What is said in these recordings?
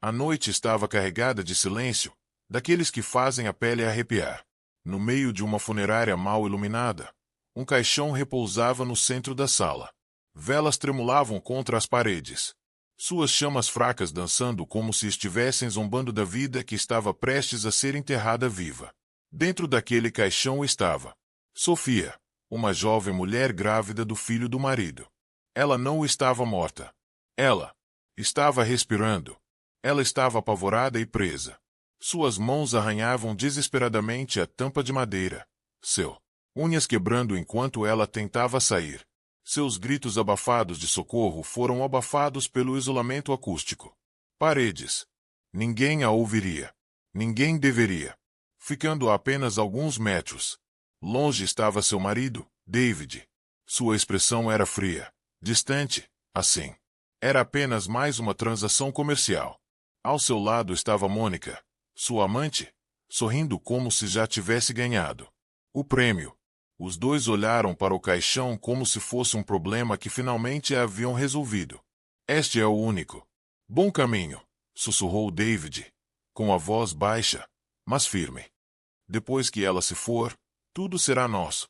A noite estava carregada de silêncio, daqueles que fazem a pele arrepiar. No meio de uma funerária mal iluminada, um caixão repousava no centro da sala. Velas tremulavam contra as paredes, suas chamas fracas dançando como se estivessem zombando da vida que estava prestes a ser enterrada viva. Dentro daquele caixão estava Sofia, uma jovem mulher grávida do filho do marido. Ela não estava morta. Ela estava respirando. Ela estava apavorada e presa. Suas mãos arranhavam desesperadamente a tampa de madeira. Unhas quebrando enquanto ela tentava sair. Seus gritos abafados de socorro foram abafados pelo isolamento acústico. Paredes. Ninguém a ouviria. Ninguém deveria. Ficando a apenas alguns metros. Longe estava seu marido, David. Sua expressão era fria, distante, assim. Era apenas mais uma transação comercial. Ao seu lado estava Mônica, sua amante, sorrindo como se já tivesse ganhado o prêmio. Os dois olharam para o caixão como se fosse um problema que finalmente haviam resolvido. Este é o único bom caminho, sussurrou David, com a voz baixa, mas firme. Depois que ela se for, tudo será nosso.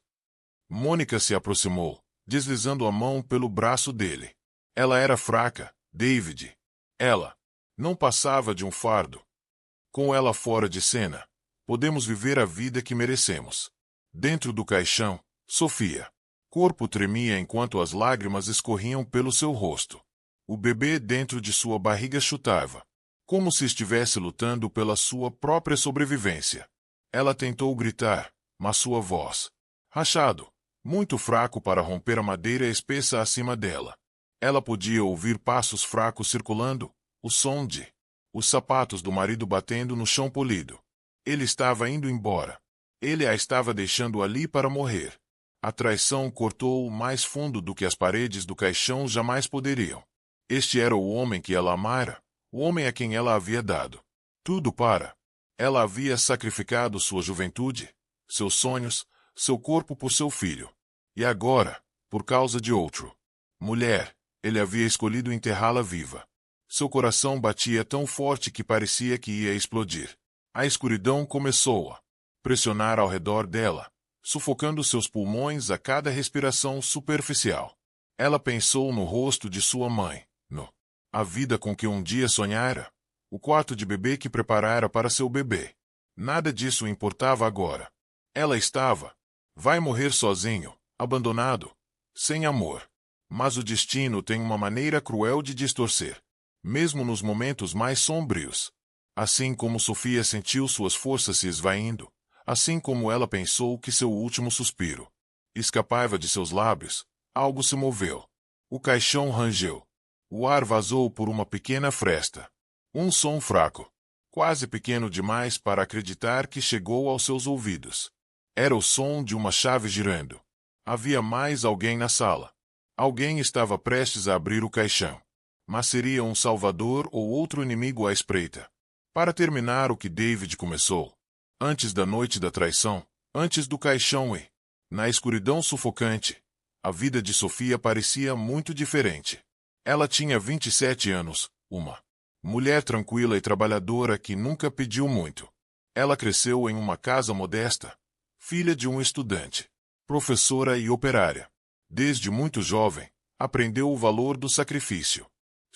Mônica se aproximou, deslizando a mão pelo braço dele. Ela era fraca, David. Ela não passava de um fardo. Com ela fora de cena, podemos viver a vida que merecemos. Dentro do caixão, Sofia. Corpo tremia enquanto as lágrimas escorriam pelo seu rosto. O bebê dentro de sua barriga chutava, como se estivesse lutando pela sua própria sobrevivência. Ela tentou gritar, mas sua voz, rachado, muito fraco para romper a madeira espessa acima dela. Ela podia ouvir passos fracos circulando, o som de os sapatos do marido batendo no chão polido. Ele estava indo embora. Ele a estava deixando ali para morrer. A traição cortou-o mais fundo do que as paredes do caixão jamais poderiam. Este era o homem que ela amara, o homem a quem ela havia dado tudo para. Ela havia sacrificado sua juventude, seus sonhos, seu corpo por seu filho. E agora, por causa de outro mulher, ele havia escolhido enterrá-la viva. Seu coração batia tão forte que parecia que ia explodir. A escuridão começou a pressionar ao redor dela, sufocando seus pulmões a cada respiração superficial. Ela pensou no rosto de sua mãe, a vida com que um dia sonhara, o quarto de bebê que preparara para seu bebê. Nada disso importava agora. Ela vai morrer sozinho, abandonado, sem amor. Mas o destino tem uma maneira cruel de distorcer, mesmo nos momentos mais sombrios. Assim como Sofia sentiu suas forças se esvaindo, assim como ela pensou que seu último suspiro escapava de seus lábios, algo se moveu. O caixão rangeu. O ar vazou por uma pequena fresta. Um som fraco, quase pequeno demais para acreditar que chegou aos seus ouvidos. Era o som de uma chave girando. Havia mais alguém na sala. Alguém estava prestes a abrir o caixão. Mas seria um salvador ou outro inimigo à espreita. Para terminar o que David começou. Antes da noite da traição, antes do caixão e, na escuridão sufocante, a vida de Sofia parecia muito diferente. Ela tinha 27 anos, uma mulher tranquila e trabalhadora que nunca pediu muito. Ela cresceu em uma casa modesta, filha de um estudante, professora e operária. Desde muito jovem, aprendeu o valor do sacrifício.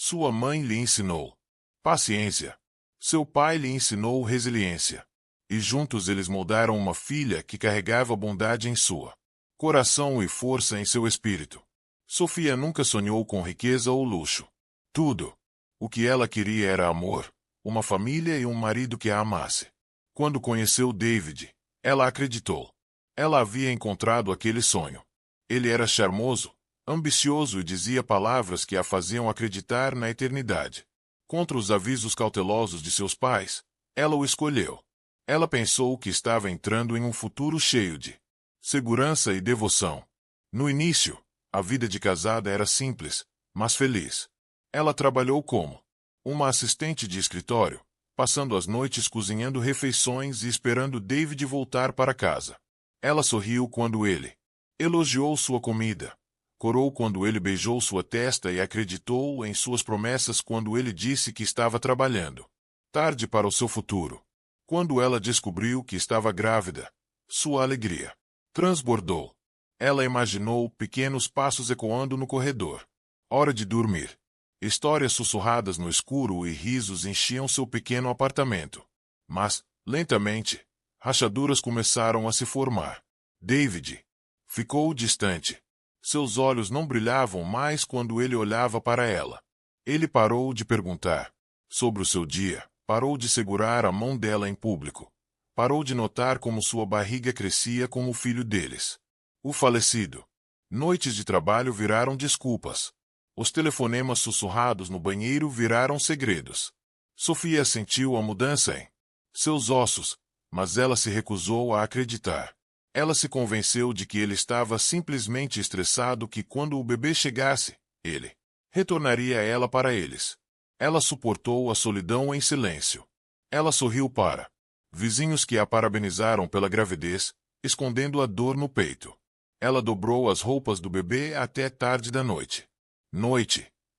Sua mãe lhe ensinou paciência. Seu pai lhe ensinou resiliência. E juntos eles moldaram uma filha que carregava bondade em sua coração e força em seu espírito. Sofia nunca sonhou com riqueza ou luxo. Tudo o que ela queria era amor, uma família e um marido que a amasse. Quando conheceu David, ela acreditou. Ela havia encontrado aquele sonho. Ele era charmoso, ambicioso e dizia palavras que a faziam acreditar na eternidade. Contra os avisos cautelosos de seus pais, ela o escolheu. Ela pensou que estava entrando em um futuro cheio de segurança e devoção. No início, a vida de casada era simples, mas feliz. Ela trabalhou como uma assistente de escritório, passando as noites cozinhando refeições e esperando David voltar para casa. Ela sorriu quando ele elogiou sua comida, Corou quando ele beijou sua testa e acreditou em suas promessas quando ele disse que estava trabalhando. Tarde para o seu futuro. Quando ela descobriu que estava grávida, sua alegria transbordou. Ela imaginou pequenos passos ecoando no corredor. Hora de dormir. Histórias sussurradas no escuro e risos enchiam seu pequeno apartamento. Mas, lentamente, rachaduras começaram a se formar. David ficou distante. Seus olhos não brilhavam mais quando ele olhava para ela. Ele parou de perguntar sobre o seu dia, parou de segurar a mão dela em público. Parou de notar como sua barriga crescia como o filho deles. O falecido. Noites de trabalho viraram desculpas. Os telefonemas sussurrados no banheiro viraram segredos. Sofia sentiu a mudança em seus ossos, mas ela se recusou a acreditar. Ela se convenceu de que ele estava simplesmente estressado que quando o bebê chegasse, ele retornaria ela para eles. Ela suportou a solidão em silêncio. Ela sorriu para vizinhos que a parabenizaram pela gravidez, escondendo a dor no peito. Ela dobrou as roupas do bebê até tarde da noite.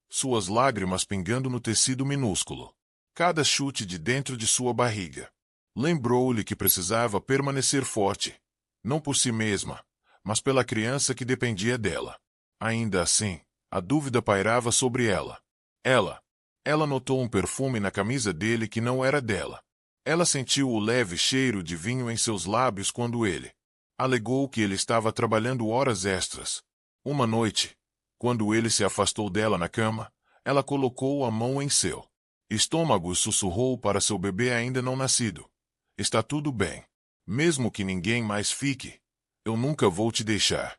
Suas lágrimas pingando no tecido minúsculo. Cada chute de dentro de sua barriga. Lembrou-lhe que precisava permanecer forte. Não por si mesma, mas pela criança que dependia dela. Ainda assim, a dúvida pairava sobre ela. Ela notou um perfume na camisa dele que não era dela. Ela sentiu o leve cheiro de vinho em seus lábios quando ele alegou que ele estava trabalhando horas extras. Uma noite, quando ele se afastou dela na cama, ela colocou a mão em seu estômago e sussurrou para seu bebê ainda não nascido. Está tudo bem. Mesmo que ninguém mais fique, eu nunca vou te deixar.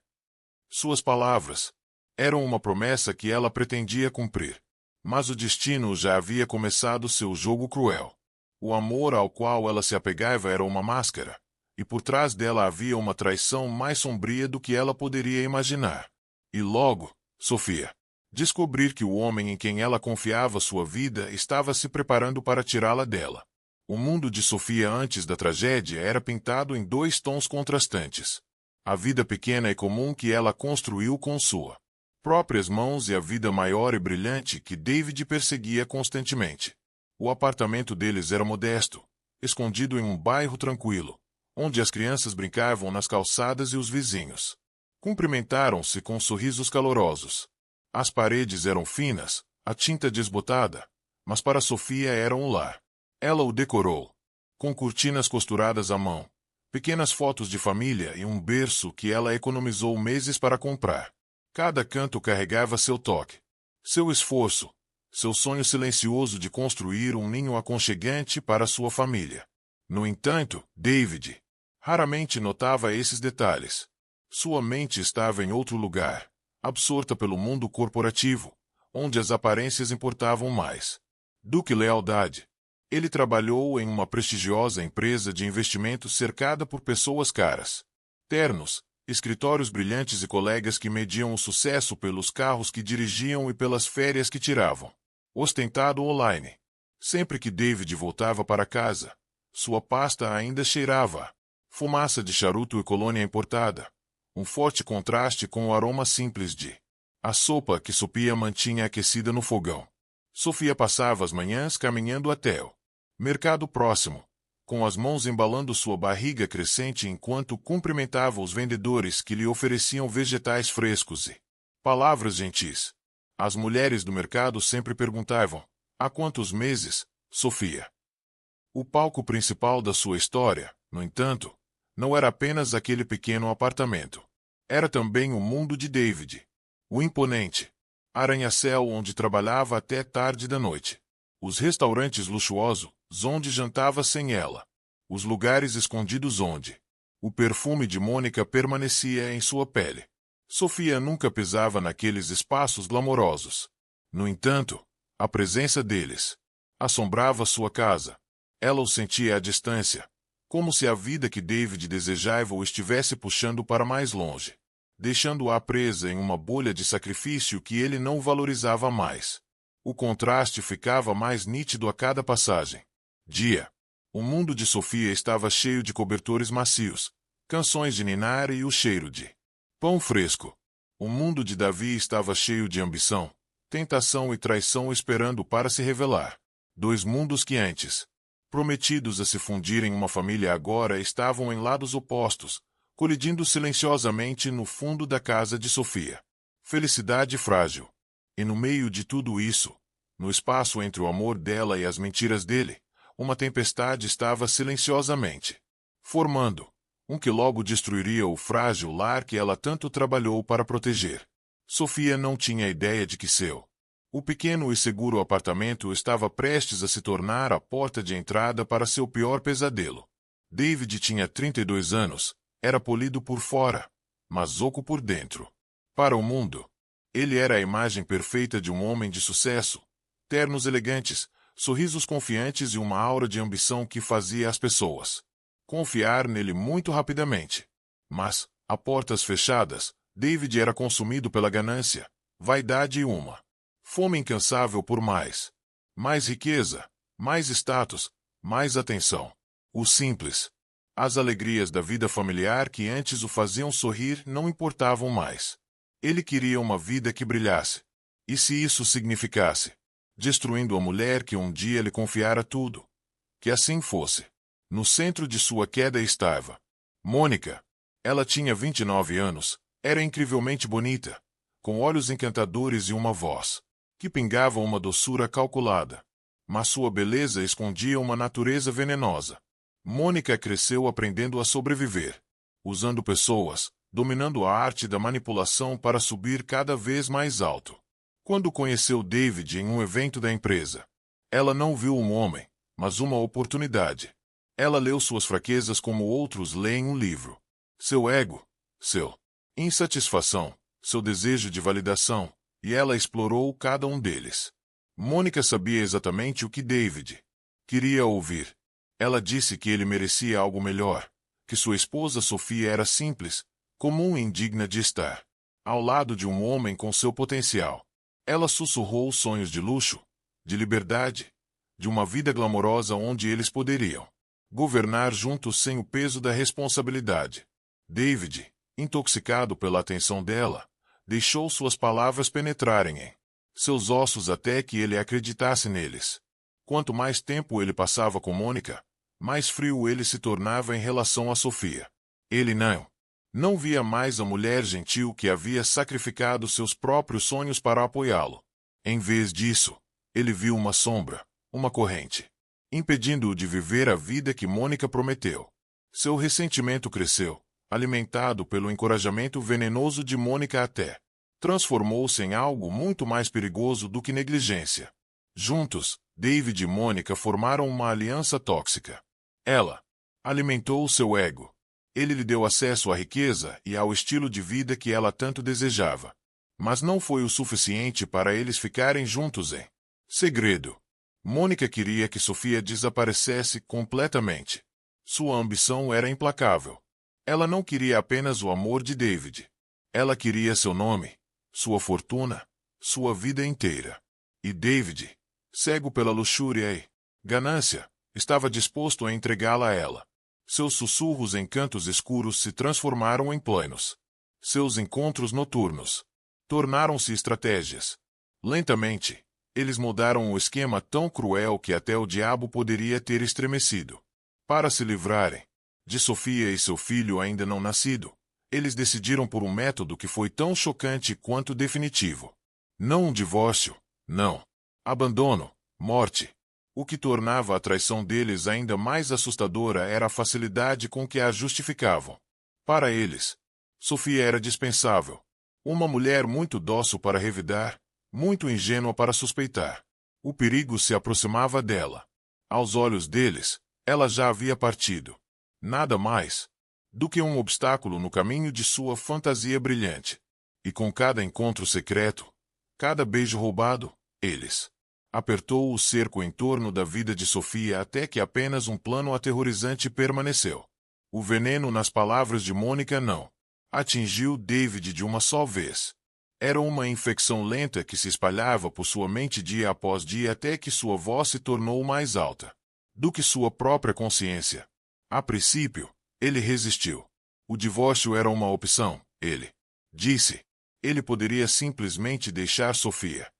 Suas palavras eram uma promessa que ela pretendia cumprir. Mas o destino já havia começado seu jogo cruel. O amor ao qual ela se apegava era uma máscara, e por trás dela havia uma traição mais sombria do que ela poderia imaginar. E logo, Sofia descobrir que o homem em quem ela confiava sua vida estava se preparando para tirá-la dela. O mundo de Sofia antes da tragédia era pintado em dois tons contrastantes. A vida pequena e comum que ela construiu com suas próprias mãos e a vida maior e brilhante que David perseguia constantemente. O apartamento deles era modesto, escondido em um bairro tranquilo, onde as crianças brincavam nas calçadas e os vizinhos cumprimentaram-se com sorrisos calorosos. As paredes eram finas, a tinta desbotada, mas para Sofia era um lar. Ela o decorou, com cortinas costuradas à mão, pequenas fotos de família e um berço que ela economizou meses para comprar. Cada canto carregava seu toque, seu esforço, seu sonho silencioso de construir um ninho aconchegante para sua família. No entanto, David raramente notava esses detalhes. Sua mente estava em outro lugar, absorta pelo mundo corporativo, onde as aparências importavam mais do que lealdade. Ele trabalhou em uma prestigiosa empresa de investimentos cercada por pessoas caras, ternos, escritórios brilhantes e colegas que mediam o sucesso pelos carros que dirigiam e pelas férias que tiravam. Ostentado online. Sempre que David voltava para casa, sua pasta ainda cheirava a fumaça de charuto e colônia importada, um forte contraste com o aroma simples de a sopa que Sofia mantinha aquecida no fogão. Sofia passava as manhãs caminhando até o mercado próximo, com as mãos embalando sua barriga crescente enquanto cumprimentava os vendedores que lhe ofereciam vegetais frescos e palavras gentis. As mulheres do mercado sempre perguntavam: há quantos meses, Sofia? O palco principal da sua história, no entanto, não era apenas aquele pequeno apartamento. Era também o mundo de David. O imponente arranha-céu onde trabalhava até tarde da noite. Os restaurantes luxuosos onde jantava sem ela. Os lugares escondidos onde o perfume de Mônica permanecia em sua pele. Sofia nunca pisava naqueles espaços glamourosos. No entanto, a presença deles assombrava sua casa. Ela o sentia à distância, como se a vida que David desejava o estivesse puxando para mais longe, deixando-a presa em uma bolha de sacrifício que ele não valorizava mais. O contraste ficava mais nítido a cada passagem. O mundo de Sofia estava cheio de cobertores macios, canções de ninar e o cheiro de pão fresco. O mundo de Davi estava cheio de ambição, tentação e traição esperando para se revelar. Dois mundos que antes, prometidos a se fundir em uma família, agora estavam em lados opostos, colidindo silenciosamente no fundo da casa de Sofia. Felicidade frágil. E no meio de tudo isso, no espaço entre o amor dela e as mentiras dele, uma tempestade estava silenciosamente formando, que logo destruiria o frágil lar que ela tanto trabalhou para proteger. Sofia não tinha ideia de que o pequeno e seguro apartamento estava prestes a se tornar a porta de entrada para seu pior pesadelo. David tinha 32 anos, era polido por fora, mas oco por dentro. Para o mundo, ele era a imagem perfeita de um homem de sucesso, ternos elegantes, sorrisos confiantes e uma aura de ambição que fazia as pessoas confiar nele muito rapidamente. Mas, a portas fechadas, David era consumido pela ganância, vaidade e uma fome incansável por mais riqueza, mais status, mais atenção. O simples, as alegrias da vida familiar que antes o faziam sorrir não importavam mais. Ele queria uma vida que brilhasse. E se isso significasse destruindo a mulher que um dia lhe confiara tudo, que assim fosse. No centro de sua queda estava Mônica. Ela tinha 29 anos, era incrivelmente bonita, com olhos encantadores e uma voz que pingava uma doçura calculada. Mas sua beleza escondia uma natureza venenosa. Mônica cresceu aprendendo a sobreviver, usando pessoas, dominando a arte da manipulação para subir cada vez mais alto. Quando conheceu David em um evento da empresa, ela não viu um homem, mas uma oportunidade. Ela leu suas fraquezas como outros leem um livro. Seu ego, seu insatisfação, seu desejo de validação, e ela explorou cada um deles. Mônica sabia exatamente o que David queria ouvir. Ela disse que ele merecia algo melhor, que sua esposa Sofia era simples, comum e indigna de estar ao lado de um homem com seu potencial. Ela sussurrou sonhos de luxo, de liberdade, de uma vida glamourosa onde eles poderiam governar juntos sem o peso da responsabilidade. David, intoxicado pela atenção dela, deixou suas palavras penetrarem em seus ossos até que ele acreditasse neles. Quanto mais tempo ele passava com Mônica, mais frio ele se tornava em relação a Sofia. Ele não via mais a mulher gentil que havia sacrificado seus próprios sonhos para apoiá-lo. Em vez disso, ele viu uma sombra, uma corrente, impedindo-o de viver a vida que Mônica prometeu. Seu ressentimento cresceu, alimentado pelo encorajamento venenoso de Mônica até transformou-se em algo muito mais perigoso do que negligência. Juntos, David e Mônica formaram uma aliança tóxica. Ela alimentou seu ego. Ele lhe deu acesso à riqueza e ao estilo de vida que ela tanto desejava. Mas não foi o suficiente para eles ficarem juntos em segredo. Mônica queria que Sofia desaparecesse completamente. Sua ambição era implacável. Ela não queria apenas o amor de David. Ela queria seu nome, sua fortuna, sua vida inteira. E David, cego pela luxúria e ganância, estava disposto a entregá-la a ela. Seus sussurros em cantos escuros se transformaram em planos. Seus encontros noturnos tornaram-se estratégias. Lentamente, eles mudaram o esquema tão cruel que até o diabo poderia ter estremecido. Para se livrarem de Sofia e seu filho ainda não nascido, eles decidiram por um método que foi tão chocante quanto definitivo. Não um divórcio, não. Abandono, morte. O que tornava a traição deles ainda mais assustadora era a facilidade com que a justificavam. Para eles, Sofia era dispensável. Uma mulher muito dócil para revidar, muito ingênua para suspeitar. O perigo se aproximava dela. Aos olhos deles, ela já havia partido. Nada mais do que um obstáculo no caminho de sua fantasia brilhante. E com cada encontro secreto, cada beijo roubado, eles apertou o cerco em torno da vida de Sofia até que apenas um plano aterrorizante permaneceu. O veneno nas palavras de Mônica não atingiu David de uma só vez. Era uma infecção lenta que se espalhava por sua mente dia após dia até que sua voz se tornou mais alta do que sua própria consciência. A princípio, ele resistiu. O divórcio era uma opção, ele disse. Ele poderia simplesmente deixar Sofia.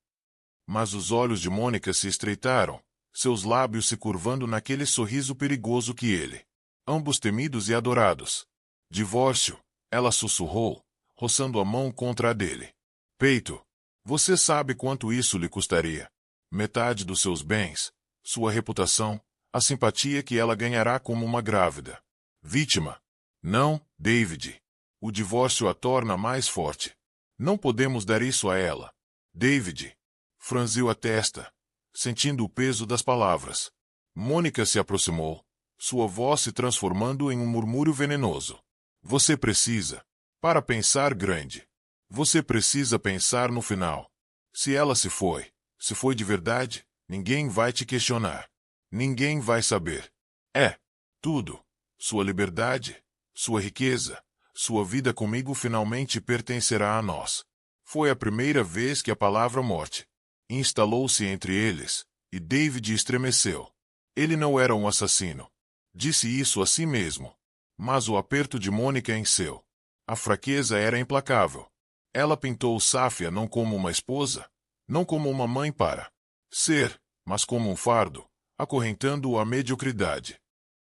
Mas os olhos de Mônica se estreitaram, seus lábios se curvando naquele sorriso perigoso que ele. Ambos temidos e adorados. Divórcio, ela sussurrou, roçando a mão contra a dele. Peito. Você sabe quanto isso lhe custaria. Metade dos seus bens, sua reputação, a simpatia que ela ganhará como uma grávida. Vítima. Não, David. O divórcio a torna mais forte. Não podemos dar isso a ela. David. Franziu a testa, sentindo o peso das palavras. Mônica se aproximou, sua voz se transformando em um murmúrio venenoso. Você precisa. Para pensar grande. Você precisa pensar no final. Se ela se foi de verdade, ninguém vai te questionar. Ninguém vai saber. É. Tudo. Sua liberdade, sua riqueza, sua vida comigo finalmente pertencerá a nós. Foi a primeira vez que a palavra morte instalou-se entre eles, e David estremeceu. Ele não era um assassino. Disse isso a si mesmo. Mas o aperto de Mônica enceu. A fraqueza era implacável. Ela pintou Safia não como uma esposa, não como uma mãe para ser, mas como um fardo, acorrentando-o à mediocridade.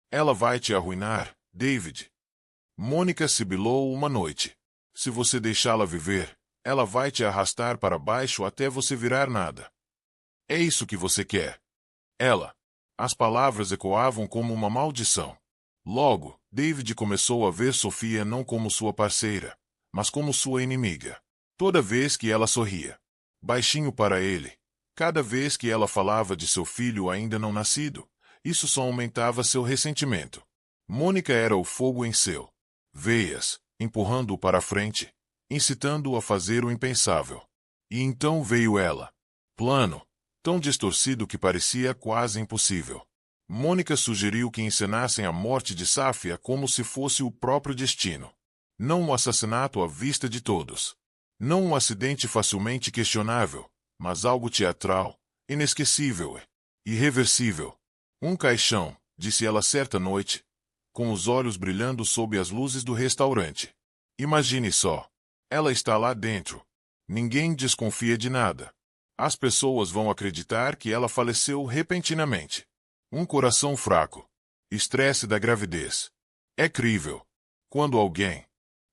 Ela vai te arruinar, David. Mônica sibilou uma noite. Se você deixá-la viver, ela vai te arrastar para baixo até você virar nada. É isso que você quer. Ela. As palavras ecoavam como uma maldição. Logo, David começou a ver Sofia não como sua parceira, mas como sua inimiga. Toda vez que ela sorria, baixinho para ele, cada vez que ela falava de seu filho ainda não nascido, isso só aumentava seu ressentimento. Mônica era o fogo em seu veias, empurrando-o para a frente, incitando-o a fazer o impensável. E então veio ela. Plano, tão distorcido que parecia quase impossível. Mônica sugeriu que encenassem a morte de Safia como se fosse o próprio destino. Não um assassinato à vista de todos. Não um acidente facilmente questionável, mas algo teatral, inesquecível e irreversível. Um caixão, disse ela certa noite, com os olhos brilhando sob as luzes do restaurante. Imagine só. Ela está lá dentro. Ninguém desconfia de nada. As pessoas vão acreditar que ela faleceu repentinamente. Um coração fraco. Estresse da gravidez. É crível. Quando alguém...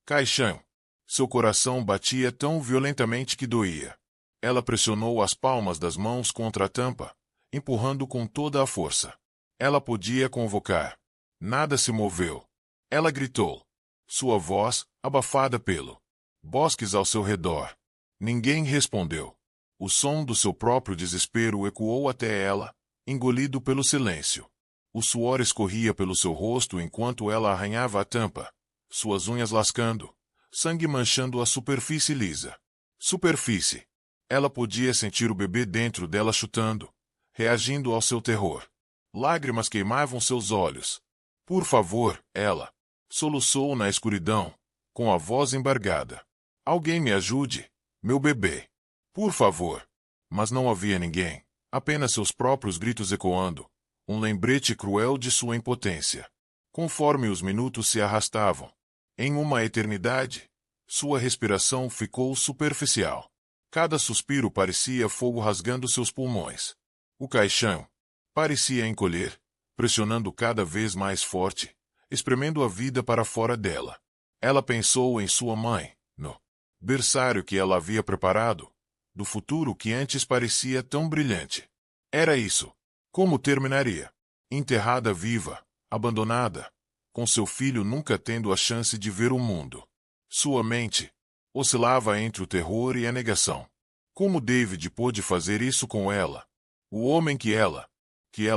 Caixão. Seu coração batia tão violentamente que doía. Ela pressionou as palmas das mãos contra a tampa, empurrando com toda a força. Ela podia convocar. Nada se moveu. Ela gritou. Sua voz, abafada pelo bosques ao seu redor. Ninguém respondeu. O som do seu próprio desespero ecoou até ela, engolido pelo silêncio. O suor escorria pelo seu rosto enquanto ela arranhava a tampa, suas unhas lascando, sangue manchando a superfície lisa. Superfície. Ela podia sentir o bebê dentro dela chutando, reagindo ao seu terror. Lágrimas queimavam seus olhos. Por favor, ela soluçou na escuridão, com a voz embargada. Alguém me ajude, meu bebê. Por favor. Mas não havia ninguém, apenas seus próprios gritos ecoando, um lembrete cruel de sua impotência. Conforme os minutos se arrastavam, em uma eternidade, sua respiração ficou superficial. Cada suspiro parecia fogo rasgando seus pulmões. O caixão parecia encolher, pressionando cada vez mais forte, espremendo a vida para fora dela. Ela pensou em sua mãe, no berçário que ela havia preparado, do futuro que antes parecia tão brilhante. Era isso. Como terminaria? Enterrada viva, abandonada, com seu filho nunca tendo a chance de ver o mundo. Sua mente oscilava entre o terror e a negação. Como David pôde fazer isso com ela? O homem que ela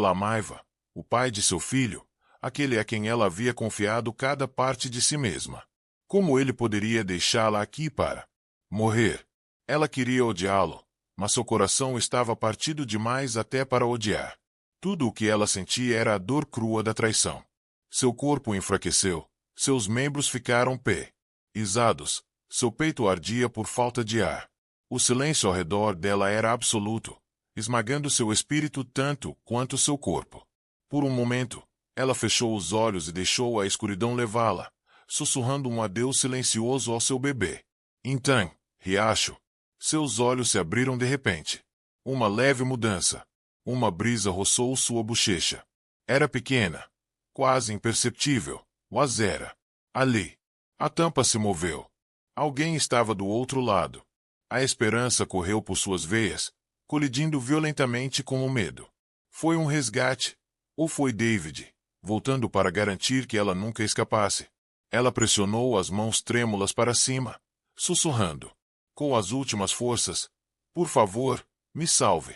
amava, o pai de seu filho, aquele a quem ela havia confiado cada parte de si mesma. Como ele poderia deixá-la aqui para morrer? Ela queria odiá-lo, mas seu coração estava partido demais até para odiar. Tudo o que ela sentia era a dor crua da traição. Seu corpo enfraqueceu, seus membros ficaram pesados, seu peito ardia por falta de ar. O silêncio ao redor dela era absoluto, esmagando seu espírito tanto quanto seu corpo. Por um momento, ela fechou os olhos e deixou a escuridão levá-la, sussurrando um adeus silencioso ao seu bebê. Então, Riacho. Seus olhos se abriram de repente. Uma leve mudança. Uma brisa roçou sua bochecha. Era pequena. Quase imperceptível. Mas era. Ali. A tampa se moveu. Alguém estava do outro lado. A esperança correu por suas veias, colidindo violentamente com o medo. Foi um resgate. Ou foi David, voltando para garantir que ela nunca escapasse. Ela pressionou as mãos trêmulas para cima, sussurrando. Com as últimas forças, por favor, me salve.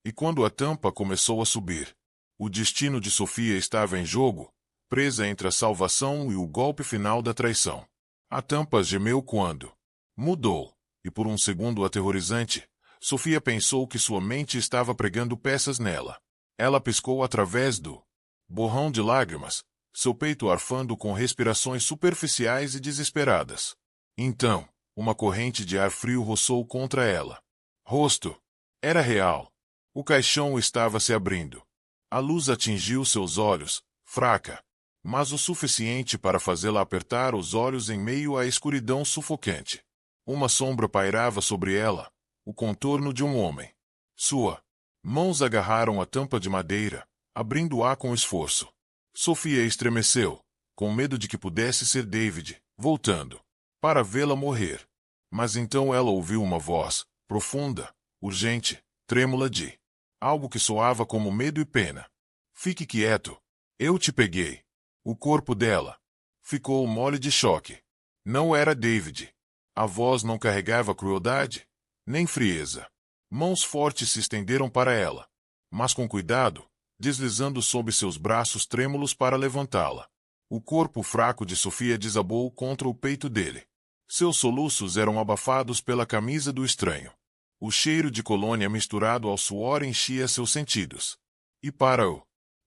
E quando a tampa começou a subir, o destino de Sofia estava em jogo, presa entre a salvação e o golpe final da traição. A tampa gemeu quando mudou, e por um segundo aterrorizante, Sofia pensou que sua mente estava pregando peças nela. Ela piscou através do borrão de lágrimas, seu peito arfando com respirações superficiais e desesperadas. Então, uma corrente de ar frio roçou contra ela. Rosto. Era real. O caixão estava se abrindo. A luz atingiu seus olhos, fraca, mas o suficiente para fazê-la apertar os olhos em meio à escuridão sufocante. Uma sombra pairava sobre ela, o contorno de um homem. Sua mãos agarraram a tampa de madeira, abrindo-a com esforço. Sofia estremeceu, com medo de que pudesse ser David, voltando para vê-la morrer. Mas então ela ouviu uma voz, profunda, urgente, trêmula de algo que soava como medo e pena. Fique quieto. Eu te peguei. O corpo dela ficou mole de choque. Não era David. A voz não carregava crueldade, nem frieza. Mãos fortes se estenderam para ela, mas com cuidado, deslizando sob seus braços trêmulos para levantá-la. O corpo fraco de Sofia desabou contra o peito dele. Seus soluços eram abafados pela camisa do estranho. O cheiro de colônia misturado ao suor enchia seus sentidos. E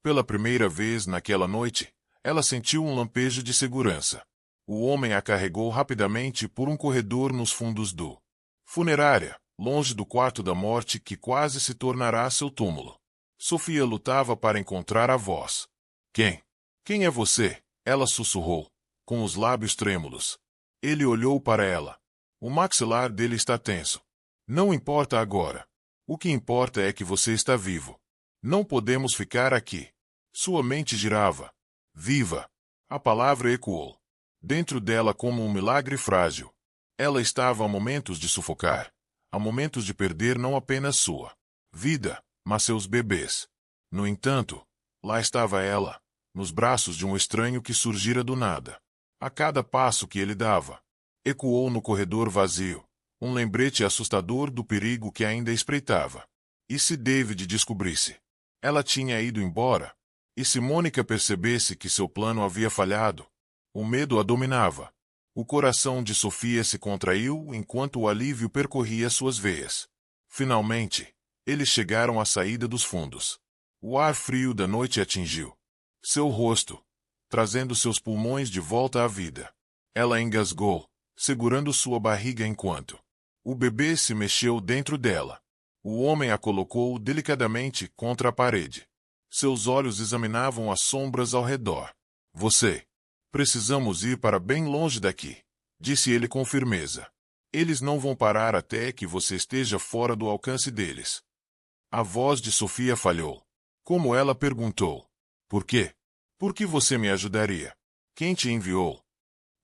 pela primeira vez naquela noite, ela sentiu um lampejo de segurança. O homem a carregou rapidamente por um corredor nos fundos do funerária, longe do quarto da morte que quase se tornará seu túmulo. Sofia lutava para encontrar a voz. Quem é você? Ela sussurrou, com os lábios trêmulos. Ele olhou para ela. O maxilar dele está tenso. Não importa agora. O que importa é que você está vivo. Não podemos ficar aqui. Sua mente girava. Viva! A palavra ecoou dentro dela como um milagre frágil. Ela estava a momentos de sufocar, a momentos de perder não apenas sua vida, mas seus bebês. No entanto, lá estava ela, nos braços de um estranho que surgira do nada. A cada passo que ele dava, ecoou no corredor vazio, um lembrete assustador do perigo que ainda espreitava. E se David descobrisse? Ela tinha ido embora. E se Mônica percebesse que seu plano havia falhado? O medo a dominava. O coração de Sofia se contraiu enquanto o alívio percorria suas veias. Finalmente, eles chegaram à saída dos fundos. O ar frio da noite atingiu seu rosto, trazendo seus pulmões de volta à vida. Ela engasgou, segurando sua barriga enquanto o bebê se mexeu dentro dela. O homem a colocou delicadamente contra a parede. Seus olhos examinavam as sombras ao redor. Precisamos ir para bem longe daqui, disse ele com firmeza. Eles não vão parar até que você esteja fora do alcance deles. A voz de Sofia falhou. Como ela perguntou. Por quê? Por que você me ajudaria? Quem te enviou?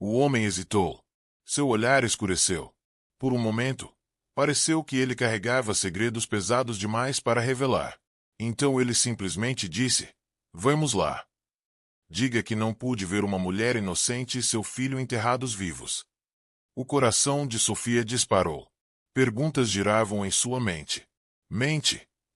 O homem hesitou. Seu olhar escureceu. Por um momento, pareceu que ele carregava segredos pesados demais para revelar. Então ele simplesmente disse, vamos lá. Diga que não pude ver uma mulher inocente e seu filho enterrados vivos. O coração de Sofia disparou. Perguntas giravam em sua mente.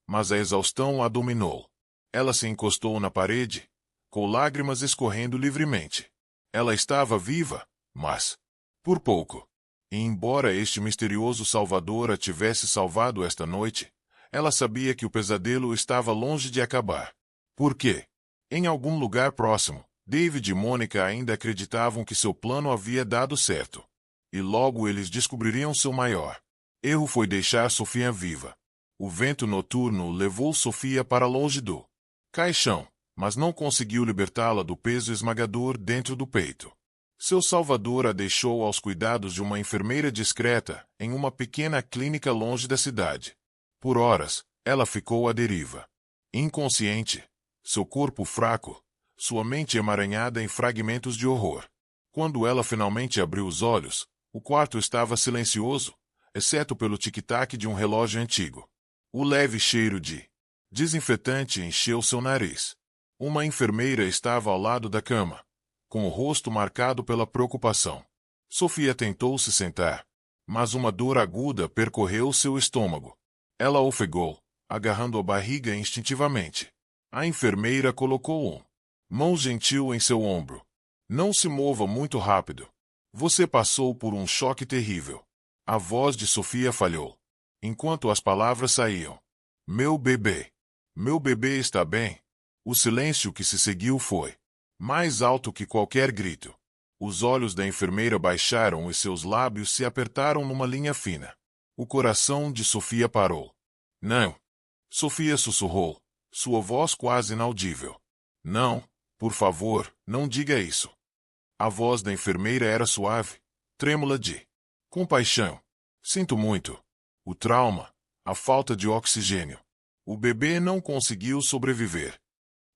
Mas a exaustão a dominou. Ela se encostou na parede, com lágrimas escorrendo livremente. Ela estava viva, mas por pouco. E embora este misterioso Salvador a tivesse salvado esta noite, ela sabia que o pesadelo estava longe de acabar. Por quê? Em algum lugar próximo, David e Mônica ainda acreditavam que seu plano havia dado certo. E logo eles descobririam seu maior erro foi deixar Sofia viva. O vento noturno levou Sofia para longe do caixão, mas não conseguiu libertá-la do peso esmagador dentro do peito. Seu salvador a deixou aos cuidados de uma enfermeira discreta em uma pequena clínica longe da cidade. Por horas, ela ficou à deriva. Inconsciente, seu corpo fraco, sua mente emaranhada em fragmentos de horror. Quando ela finalmente abriu os olhos, o quarto estava silencioso, exceto pelo tic-tac de um relógio antigo. O leve cheiro de desinfetante encheu seu nariz. Uma enfermeira estava ao lado da cama, com o rosto marcado pela preocupação. Sofia tentou se sentar, mas uma dor aguda percorreu seu estômago. Ela ofegou, agarrando a barriga instintivamente. A enfermeira colocou mão gentil em seu ombro. Não se mova muito rápido. Você passou por um choque terrível. A voz de Sofia falhou, enquanto as palavras saíam. Meu bebê. Meu bebê está bem. O silêncio que se seguiu foi mais alto que qualquer grito. Os olhos da enfermeira baixaram e seus lábios se apertaram numa linha fina. O coração de Sofia parou. Não. Sofia sussurrou, sua voz quase inaudível. Não, por favor, não diga isso. A voz da enfermeira era suave, trêmula de compaixão. Sinto muito. O trauma, a falta de oxigênio. O bebê não conseguiu sobreviver.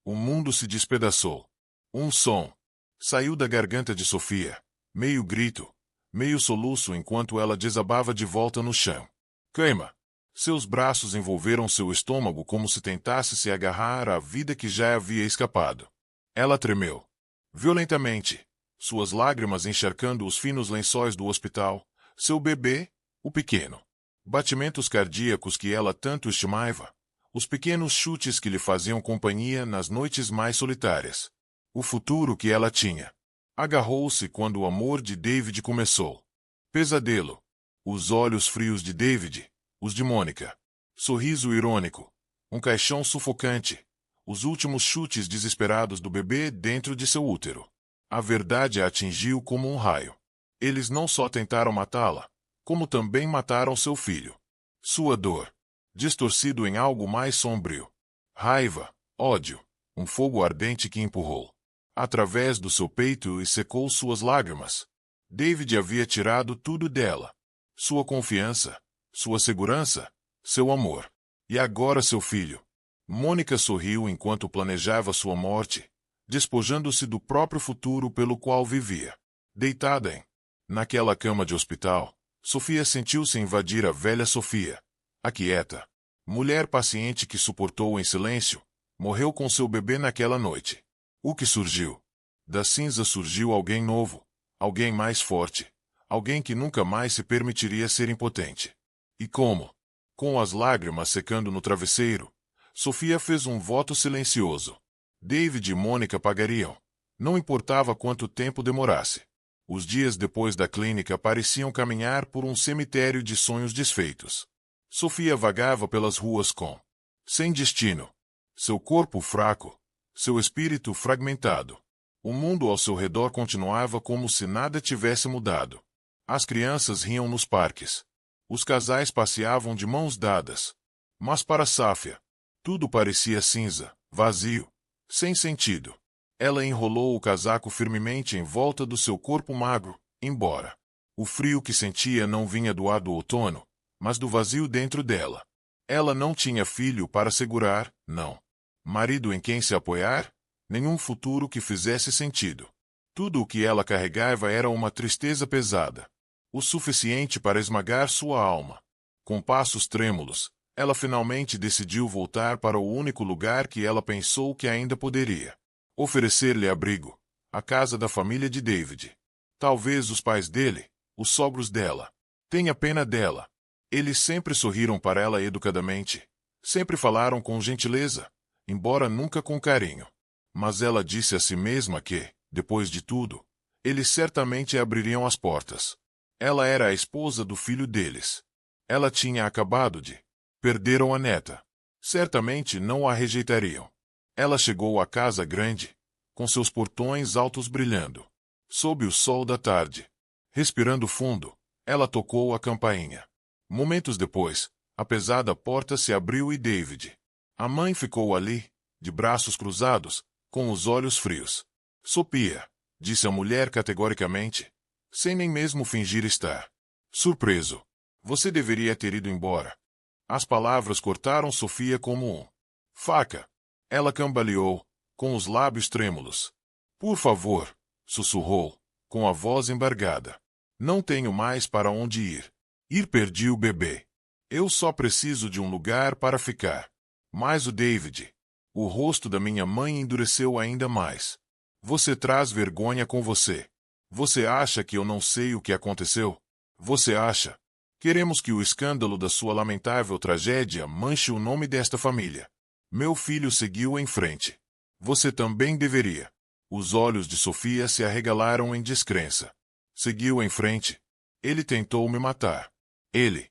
O mundo se despedaçou. Um som saiu da garganta de Sofia, meio grito, meio soluço enquanto ela desabava de volta no chão. Queima! Seus braços envolveram seu estômago como se tentasse se agarrar à vida que já havia escapado. Ela tremeu violentamente, suas lágrimas encharcando os finos lençóis do hospital, seu bebê, o pequeno. Batimentos cardíacos que ela tanto estimava, os pequenos chutes que lhe faziam companhia nas noites mais solitárias. O futuro que ela tinha. Agarrou-se quando o amor de David começou. Pesadelo. Os olhos frios de David, os de Mônica. Sorriso irônico. Um caixão sufocante. Os últimos chutes desesperados do bebê dentro de seu útero. A verdade a atingiu como um raio. Eles não só tentaram matá-la, como também mataram seu filho. Sua dor. Distorcido em algo mais sombrio. Raiva, ódio, um fogo ardente que empurrou através do seu peito e secou suas lágrimas. David havia tirado tudo dela. Sua confiança, sua segurança, seu amor. E agora seu filho. Mônica sorriu enquanto planejava sua morte, despojando-se do próprio futuro pelo qual vivia. Deitada naquela cama de hospital, Sofia sentiu-se invadir a velha Sofia. A quieta, mulher paciente que suportou em silêncio, morreu com seu bebê naquela noite. O que surgiu? Da cinza surgiu alguém novo, alguém mais forte, alguém que nunca mais se permitiria ser impotente. E como? Com as lágrimas secando no travesseiro, Sofia fez um voto silencioso. David e Mônica pagariam. Não importava quanto tempo demorasse. Os dias depois da clínica pareciam caminhar por um cemitério de sonhos desfeitos. Sofia vagava pelas ruas sem destino. Seu corpo fraco, seu espírito fragmentado. O mundo ao seu redor continuava como se nada tivesse mudado. As crianças riam nos parques. Os casais passeavam de mãos dadas. Mas para Safia, tudo parecia cinza, vazio, sem sentido. Ela enrolou o casaco firmemente em volta do seu corpo magro, embora o frio que sentia não vinha do ar do outono, mas do vazio dentro dela. Ela não tinha filho para segurar, não. Marido em quem se apoiar? Nenhum futuro que fizesse sentido. Tudo o que ela carregava era uma tristeza pesada. O suficiente para esmagar sua alma. Com passos trêmulos, ela finalmente decidiu voltar para o único lugar que ela pensou que ainda poderia oferecer-lhe abrigo, a casa da família de David. Talvez os pais dele, os sogros dela. Tenha pena dela. Eles sempre sorriram para ela educadamente, sempre falaram com gentileza, embora nunca com carinho. Mas ela disse a si mesma que, depois de tudo, eles certamente abririam as portas. Ela era a esposa do filho deles. Ela tinha acabado de perderam a neta. Certamente não a rejeitariam. Ela chegou à casa grande, com seus portões altos brilhando, sob o sol da tarde. Respirando fundo, ela tocou a campainha. Momentos depois, a pesada porta se abriu e David. A mãe ficou ali, de braços cruzados, com os olhos frios. Sofia, disse a mulher categoricamente, sem nem mesmo fingir estar surpreso. Você deveria ter ido embora. As palavras cortaram Sofia como faca. Ela cambaleou, com os lábios trêmulos. Por favor, sussurrou, com a voz embargada. Não tenho mais para onde ir. Perdi o bebê. Eu só preciso de um lugar para ficar. Mas o David. O rosto da minha mãe endureceu ainda mais. Você traz vergonha com você. Você acha que eu não sei o que aconteceu? Você acha? Queremos que o escândalo da sua lamentável tragédia manche o nome desta família. Meu filho seguiu em frente. Você também deveria. Os olhos de Sofia se arregalaram em descrença. Seguiu em frente. Ele tentou me matar. Ele.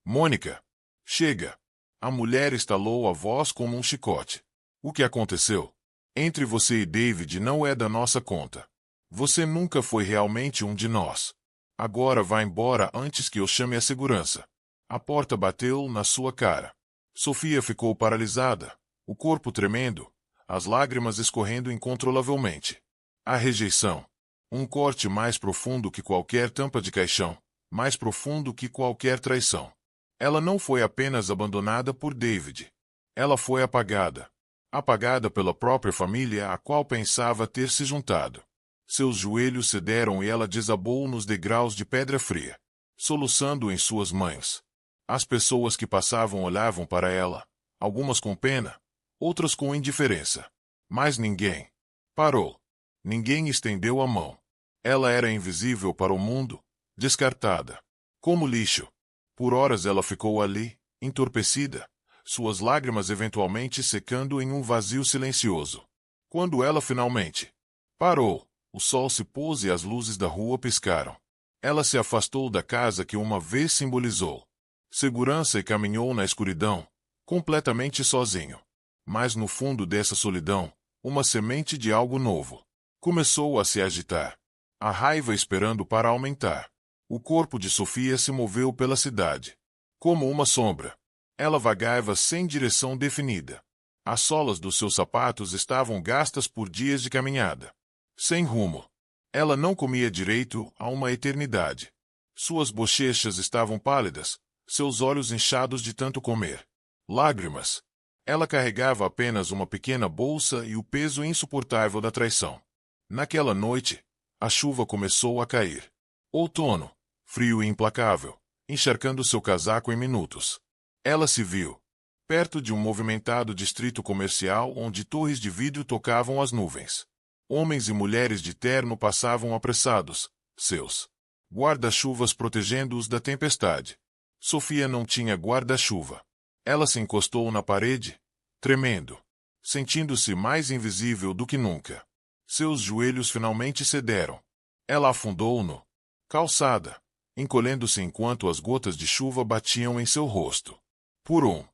Mônica. Chega. A mulher estalou a voz como um chicote. O que aconteceu? Entre você e David não é da nossa conta. Você nunca foi realmente um de nós. Agora vá embora antes que eu chame a segurança. A porta bateu na sua cara. Sofia ficou paralisada, o corpo tremendo, as lágrimas escorrendo incontrolavelmente. A rejeição. Um corte mais profundo que qualquer tampa de caixão, mais profundo que qualquer traição. Ela não foi apenas abandonada por David. Ela foi apagada. Apagada pela própria família a qual pensava ter se juntado. Seus joelhos cederam e ela desabou nos degraus de pedra fria, soluçando em suas mãos. As pessoas que passavam olhavam para ela, algumas com pena, outras com indiferença. Mas ninguém parou. Ninguém estendeu a mão. Ela era invisível para o mundo, descartada. Como lixo. Por horas ela ficou ali, entorpecida, suas lágrimas eventualmente secando em um vazio silencioso. Quando ela finalmente parou, o sol se pôs e as luzes da rua piscaram. Ela se afastou da casa que uma vez simbolizou segurança e caminhou na escuridão, completamente sozinho. Mas no fundo dessa solidão, uma semente de algo novo começou a se agitar. A raiva esperando para aumentar. O corpo de Sofia se moveu pela cidade. Como uma sombra. Ela vagava sem direção definida. As solas dos seus sapatos estavam gastas por dias de caminhada. Sem rumo. Ela não comia direito há uma eternidade. Suas bochechas estavam pálidas, seus olhos inchados de tanto comer. Lágrimas. Ela carregava apenas uma pequena bolsa e o peso insuportável da traição. Naquela noite, a chuva começou a cair. Outono. Frio e implacável, encharcando seu casaco em minutos. Ela se viu perto de um movimentado distrito comercial onde torres de vidro tocavam as nuvens. Homens e mulheres de terno passavam apressados, seus guarda-chuvas protegendo-os da tempestade. Sofia não tinha guarda-chuva. Ela se encostou na parede, tremendo, sentindo-se mais invisível do que nunca. Seus joelhos finalmente cederam. Ela afundou no calçada, encolhendo-se enquanto as gotas de chuva batiam em seu rosto. Por um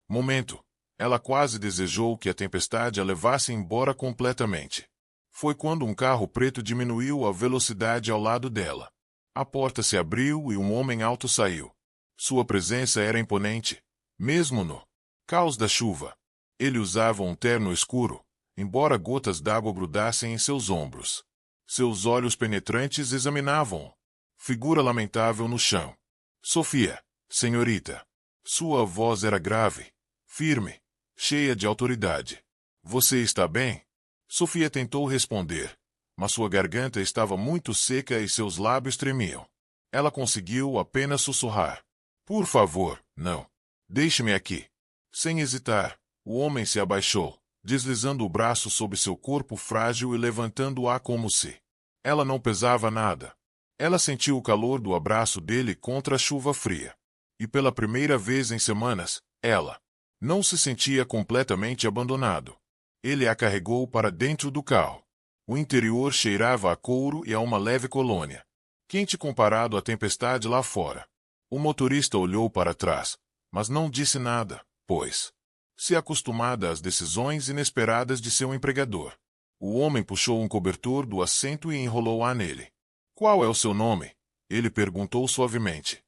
momento, ela quase desejou que a tempestade a levasse embora completamente. Foi quando um carro preto diminuiu a velocidade ao lado dela. A porta se abriu e um homem alto saiu. Sua presença era imponente, mesmo no caos da chuva. Ele usava um terno escuro, embora gotas d'água grudassem em seus ombros. Seus olhos penetrantes examinavam-o. Figura lamentável no chão. Sofia, senhorita. Sua voz era grave, firme, cheia de autoridade. Você está bem? Sofia tentou responder, mas sua garganta estava muito seca e seus lábios tremiam. Ela conseguiu apenas sussurrar. Por favor, não. Deixe-me aqui. Sem hesitar, o homem se abaixou, deslizando o braço sob seu corpo frágil e levantando-a como se ela não pesava nada. Ela sentiu o calor do abraço dele contra a chuva fria. E pela primeira vez em semanas, ela não se sentia completamente abandonado. Ele a carregou para dentro do carro. O interior cheirava a couro e a uma leve colônia, quente comparado à tempestade lá fora. O motorista olhou para trás, mas não disse nada, pois se acostumada às decisões inesperadas de seu empregador. O homem puxou um cobertor do assento e enrolou-a nele. Qual é o seu nome? Ele perguntou suavemente.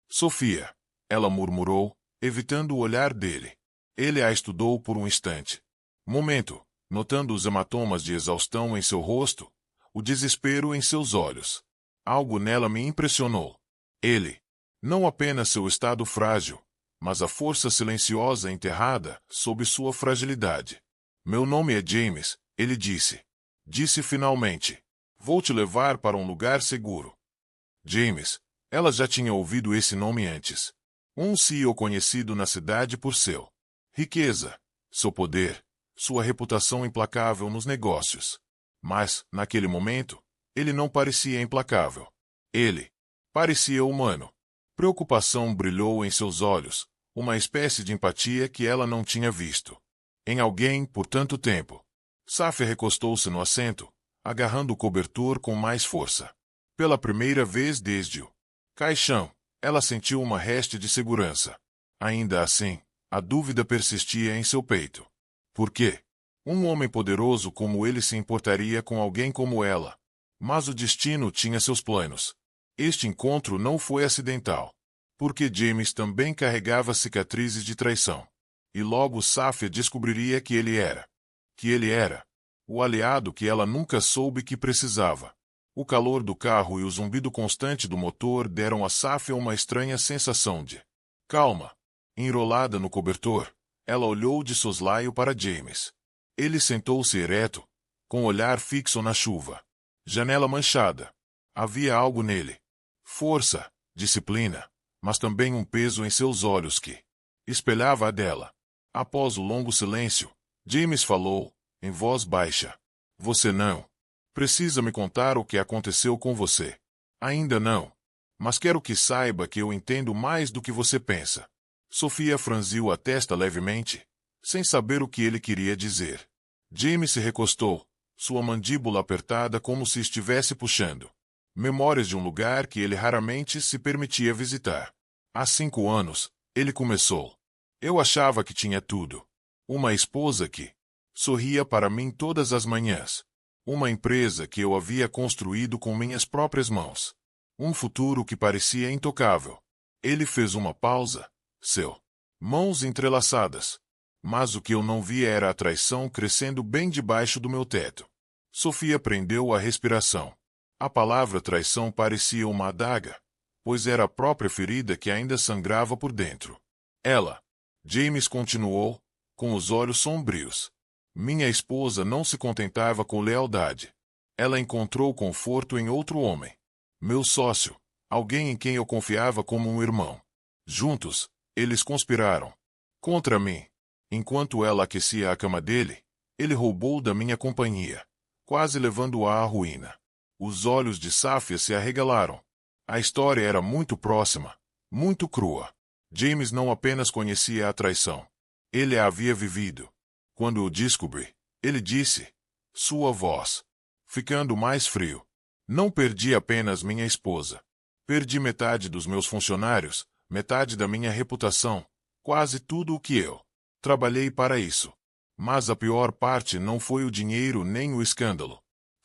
Sofia. Ela murmurou, evitando o olhar dele. Ele a estudou por um instante. Momento, notando os hematomas de exaustão em seu rosto, o desespero em seus olhos. Algo nela me impressionou. Ele, não apenas seu estado frágil, mas a força silenciosa enterrada sob sua fragilidade. Meu nome é James, ele disse. Disse finalmente. Vou te levar para um lugar seguro. James, ela já tinha ouvido esse nome antes. Um CEO conhecido na cidade por seu riqueza, seu poder, sua reputação implacável nos negócios. Mas, naquele momento, ele não parecia implacável. Ele parecia humano. Preocupação brilhou em seus olhos, uma espécie de empatia que ela não tinha visto em alguém por tanto tempo. Safia recostou-se no assento, agarrando o cobertor com mais força. Pela primeira vez desde o caixão, ela sentiu uma reste de segurança. Ainda assim, a dúvida persistia em seu peito. Por quê? Um homem poderoso como ele se importaria com alguém como ela. Mas o destino tinha seus planos. Este encontro não foi acidental. Porque James também carregava cicatrizes de traição. E logo Safia descobriria que ele era. Que ele era o aliado que ela nunca soube que precisava. O calor do carro e o zumbido constante do motor deram a Safia uma estranha sensação de calma. Enrolada no cobertor, ela olhou de soslaio para James. Ele sentou-se ereto, com o olhar fixo na chuva. Janela manchada. Havia algo nele. Força, disciplina, mas também um peso em seus olhos que espelhava a dela. Após o longo silêncio, James falou, em voz baixa. Você não precisa me contar o que aconteceu com você. Ainda não. Mas quero que saiba que eu entendo mais do que você pensa. Sofia franziu a testa levemente, sem saber o que ele queria dizer. James se recostou, sua mandíbula apertada como se estivesse puxando memórias de um lugar que ele raramente se permitia visitar. Há 5 anos, ele começou. Eu achava que tinha tudo. Uma esposa que sorria para mim todas as manhãs. Uma empresa que eu havia construído com minhas próprias mãos. Um futuro que parecia intocável. Ele fez uma pausa. Mãos entrelaçadas. Mas o que eu não via era a traição crescendo bem debaixo do meu teto. Sofia prendeu a respiração. A palavra traição parecia uma adaga, pois era a própria ferida que ainda sangrava por dentro. James continuou, com os olhos sombrios. Minha esposa não se contentava com lealdade. Ela encontrou conforto em outro homem. Meu sócio, alguém em quem eu confiava como um irmão. Juntos, eles conspiraram contra mim. Enquanto ela aquecia a cama dele, ele roubou da minha companhia, quase levando-a à ruína. Os olhos de Safia se arregalaram. A história era muito próxima, muito crua. James não apenas conhecia a traição. Ele a havia vivido. Quando o descobri, ele disse, sua voz, ficando mais frio. Não perdi apenas minha esposa. Perdi metade dos meus funcionários, metade da minha reputação, quase tudo o que eu trabalhei para isso. Mas a pior parte não foi o dinheiro nem o escândalo.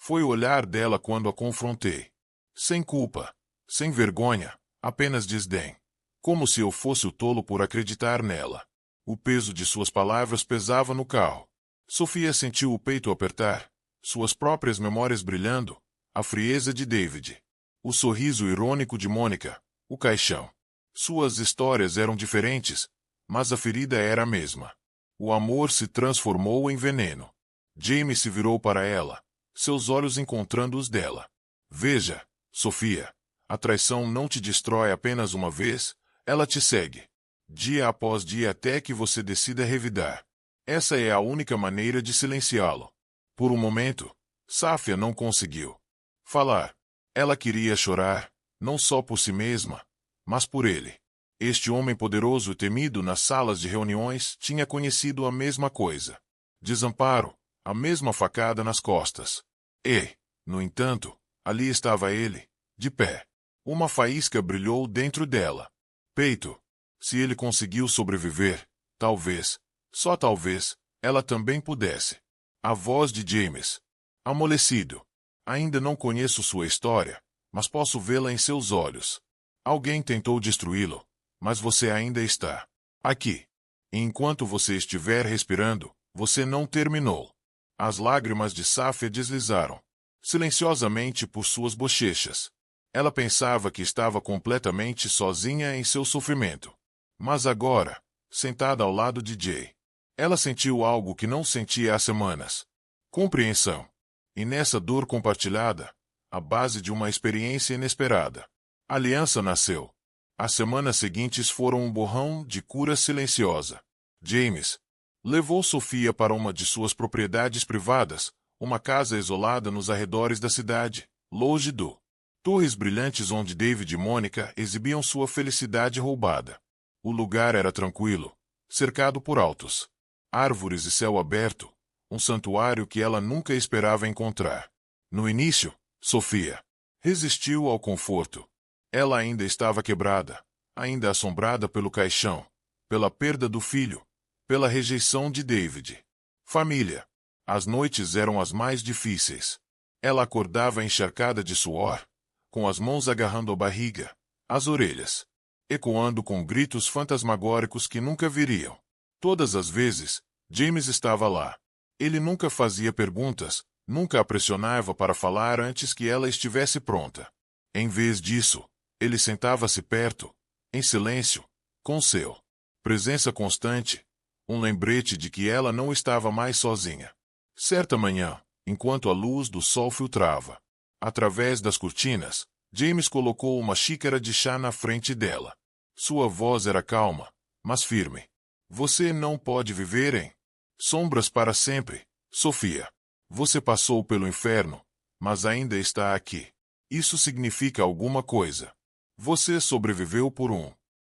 Foi o olhar dela quando a confrontei. Sem culpa, sem vergonha, apenas desdém. Como se eu fosse o tolo por acreditar nela. O peso de suas palavras pesava no carro. Sofia sentiu o peito apertar, suas próprias memórias brilhando, a frieza de David, o sorriso irônico de Mônica, o caixão. Suas histórias eram diferentes, mas a ferida era a mesma. O amor se transformou em veneno. James se virou para ela, seus olhos encontrando os dela. Veja, Sofia, a traição não te destrói apenas uma vez, ela te segue. Dia após dia até que você decida revidar. Essa é a única maneira de silenciá-lo. Por um momento, Safia não conseguiu falar. Ela queria chorar, não só por si mesma, mas por ele. Este homem poderoso e temido nas salas de reuniões tinha conhecido a mesma coisa. Desamparo, a mesma facada nas costas. E, no entanto, ali estava ele, de pé. Uma faísca brilhou dentro dela. Peito. Se ele conseguiu sobreviver, talvez, só talvez, ela também pudesse. A voz de James. Amolecido. Ainda não conheço sua história, mas posso vê-la em seus olhos. Alguém tentou destruí-lo, mas você ainda está aqui. E enquanto você estiver respirando, você não terminou. As lágrimas de Safia deslizaram. silenciosamente por suas bochechas. Ela pensava que estava completamente sozinha em seu sofrimento. Mas agora, sentada ao lado de Jay, ela sentiu algo que não sentia há semanas: compreensão. E nessa dor compartilhada, a base de uma experiência inesperada, a aliança nasceu. As semanas seguintes foram um borrão de cura silenciosa. James levou Sofia para uma de suas propriedades privadas, uma casa isolada nos arredores da cidade, longe do torres brilhantes onde David e Mônica exibiam sua felicidade roubada. O lugar era tranquilo, cercado por altos árvores e céu aberto, um santuário que ela nunca esperava encontrar. No início, Sofia resistiu ao conforto. Ela ainda estava quebrada, ainda assombrada pelo caixão, pela perda do filho, pela rejeição de David. Família. As noites eram as mais difíceis. Ela acordava encharcada de suor, com as mãos agarrando a barriga, as orelhas ecoando com gritos fantasmagóricos que nunca viriam. Todas as vezes, James estava lá. Ele nunca fazia perguntas, nunca a pressionava para falar antes que ela estivesse pronta. Em vez disso, ele sentava-se perto, em silêncio, com seu presença constante, um lembrete de que ela não estava mais sozinha. Certa manhã, enquanto a luz do sol filtrava através das cortinas, James colocou uma xícara de chá na frente dela. Sua voz era calma, mas firme. Você não pode viver em sombras para sempre, Sofia. Você passou pelo inferno, mas ainda está aqui. Isso significa alguma coisa. Você sobreviveu por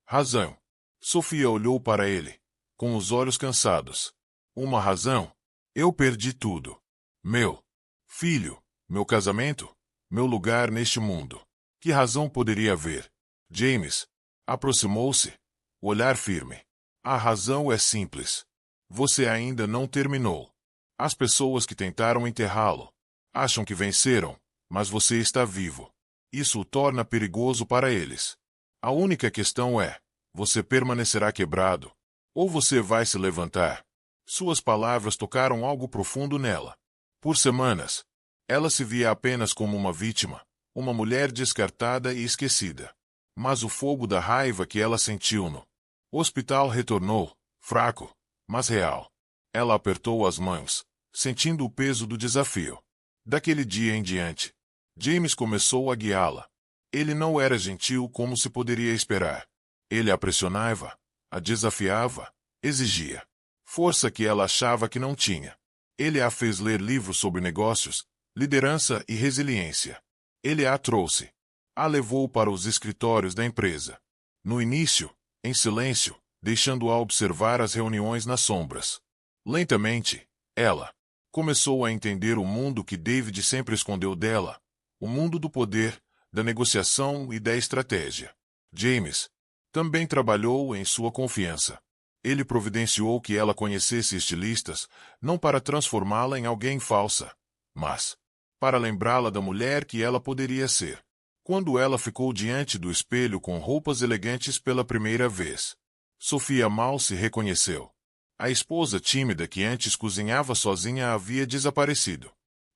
razão. Sofia olhou para ele, com os olhos cansados. Uma razão? Eu perdi tudo. Meu filho, meu casamento, meu lugar neste mundo. Que razão poderia haver? James aproximou-se, olhar firme. A razão é simples. Você ainda não terminou. As pessoas que tentaram enterrá-lo acham que venceram, mas você está vivo. Isso o torna perigoso para eles. A única questão é: você permanecerá quebrado, ou você vai se levantar? Suas palavras tocaram algo profundo nela. Por semanas, ela se via apenas como uma vítima, uma mulher descartada e esquecida. Mas o fogo da raiva que ela sentiu no hospital retornou, fraco, mas real. Ela apertou as mãos, sentindo o peso do desafio. Daquele dia em diante, James começou a guiá-la. Ele não era gentil como se poderia esperar. Ele a pressionava, a desafiava, exigia força que ela achava que não tinha. Ele a fez ler livros sobre negócios, liderança e resiliência. Ele a trouxe. A levou para os escritórios da empresa. No início, em silêncio, deixando-a observar as reuniões nas sombras. Lentamente, ela começou a entender o mundo que David sempre escondeu dela, o mundo do poder, da negociação e da estratégia. James também trabalhou em sua confiança. Ele providenciou que ela conhecesse estilistas, não para transformá-la em alguém falsa, mas para lembrá-la da mulher que ela poderia ser. Quando ela ficou diante do espelho com roupas elegantes pela primeira vez, Sofia mal se reconheceu. A esposa tímida que antes cozinhava sozinha havia desaparecido.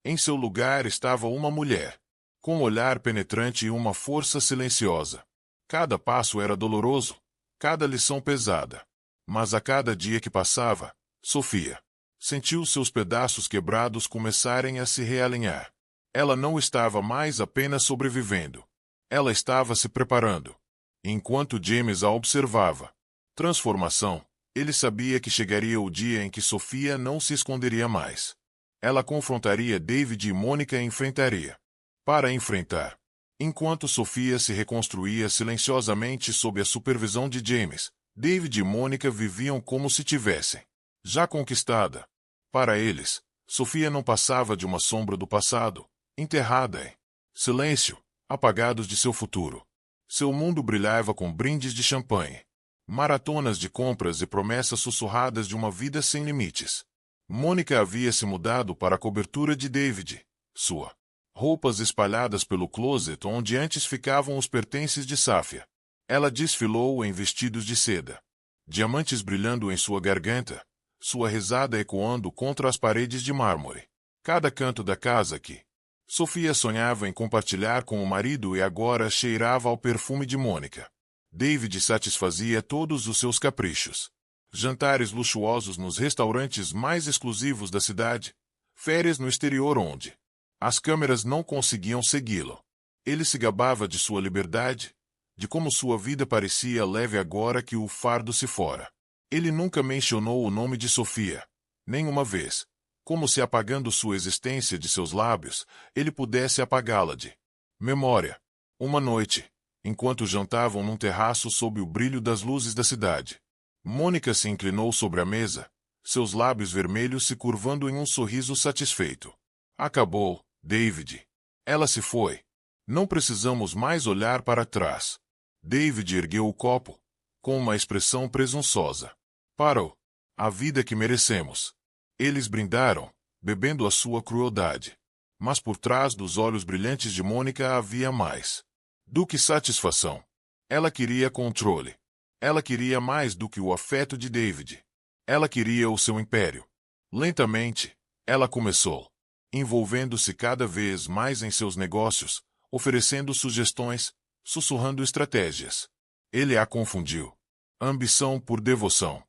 Em seu lugar estava uma mulher, com um olhar penetrante e uma força silenciosa. Cada passo era doloroso, cada lição pesada. Mas a cada dia que passava, Sofia sentiu seus pedaços quebrados começarem a se realinhar. Ela não estava mais apenas sobrevivendo. Ela estava se preparando. Enquanto James a observava, transformação, ele sabia que chegaria o dia em que Sofia não se esconderia mais. Ela confrontaria David e Mônica e enfrentaria. Para enfrentar. Enquanto Sofia se reconstruía silenciosamente sob a supervisão de James, David e Mônica viviam como se tivessem já conquistada. Para eles, Sofia não passava de uma sombra do passado, enterrada em silêncio, apagados de seu futuro. Seu mundo brilhava com brindes de champanhe, maratonas de compras e promessas sussurradas de uma vida sem limites. Mônica havia se mudado para a cobertura de David, sua roupas espalhadas pelo closet onde antes ficavam os pertences de Safia. Ela desfilou em vestidos de seda, diamantes brilhando em sua garganta, sua risada ecoando contra as paredes de mármore. Cada canto da casa que Sofia sonhava em compartilhar com o marido e agora cheirava ao perfume de Mônica. David satisfazia todos os seus caprichos. Jantares luxuosos nos restaurantes mais exclusivos da cidade, férias no exterior onde as câmeras não conseguiam segui-lo. Ele se gabava de sua liberdade, de como sua vida parecia leve agora que o fardo se fora. Ele nunca mencionou o nome de Sofia, nenhuma vez, como se apagando sua existência de seus lábios, ele pudesse apagá-la de memória. Uma noite, enquanto jantavam num terraço sob o brilho das luzes da cidade, Mônica se inclinou sobre a mesa, seus lábios vermelhos se curvando em um sorriso satisfeito. Acabou, David. Ela se foi. Não precisamos mais olhar para trás. David ergueu o copo, com uma expressão presunçosa. Parou. A vida que merecemos. Eles brindaram, bebendo a sua crueldade. Mas por trás dos olhos brilhantes de Mônica havia mais do que satisfação. Ela queria controle. Ela queria mais do que o afeto de David. Ela queria o seu império. Lentamente, ela começou, envolvendo-se cada vez mais em seus negócios, oferecendo sugestões, sussurrando estratégias. Ele a confundiu. Ambição por devoção.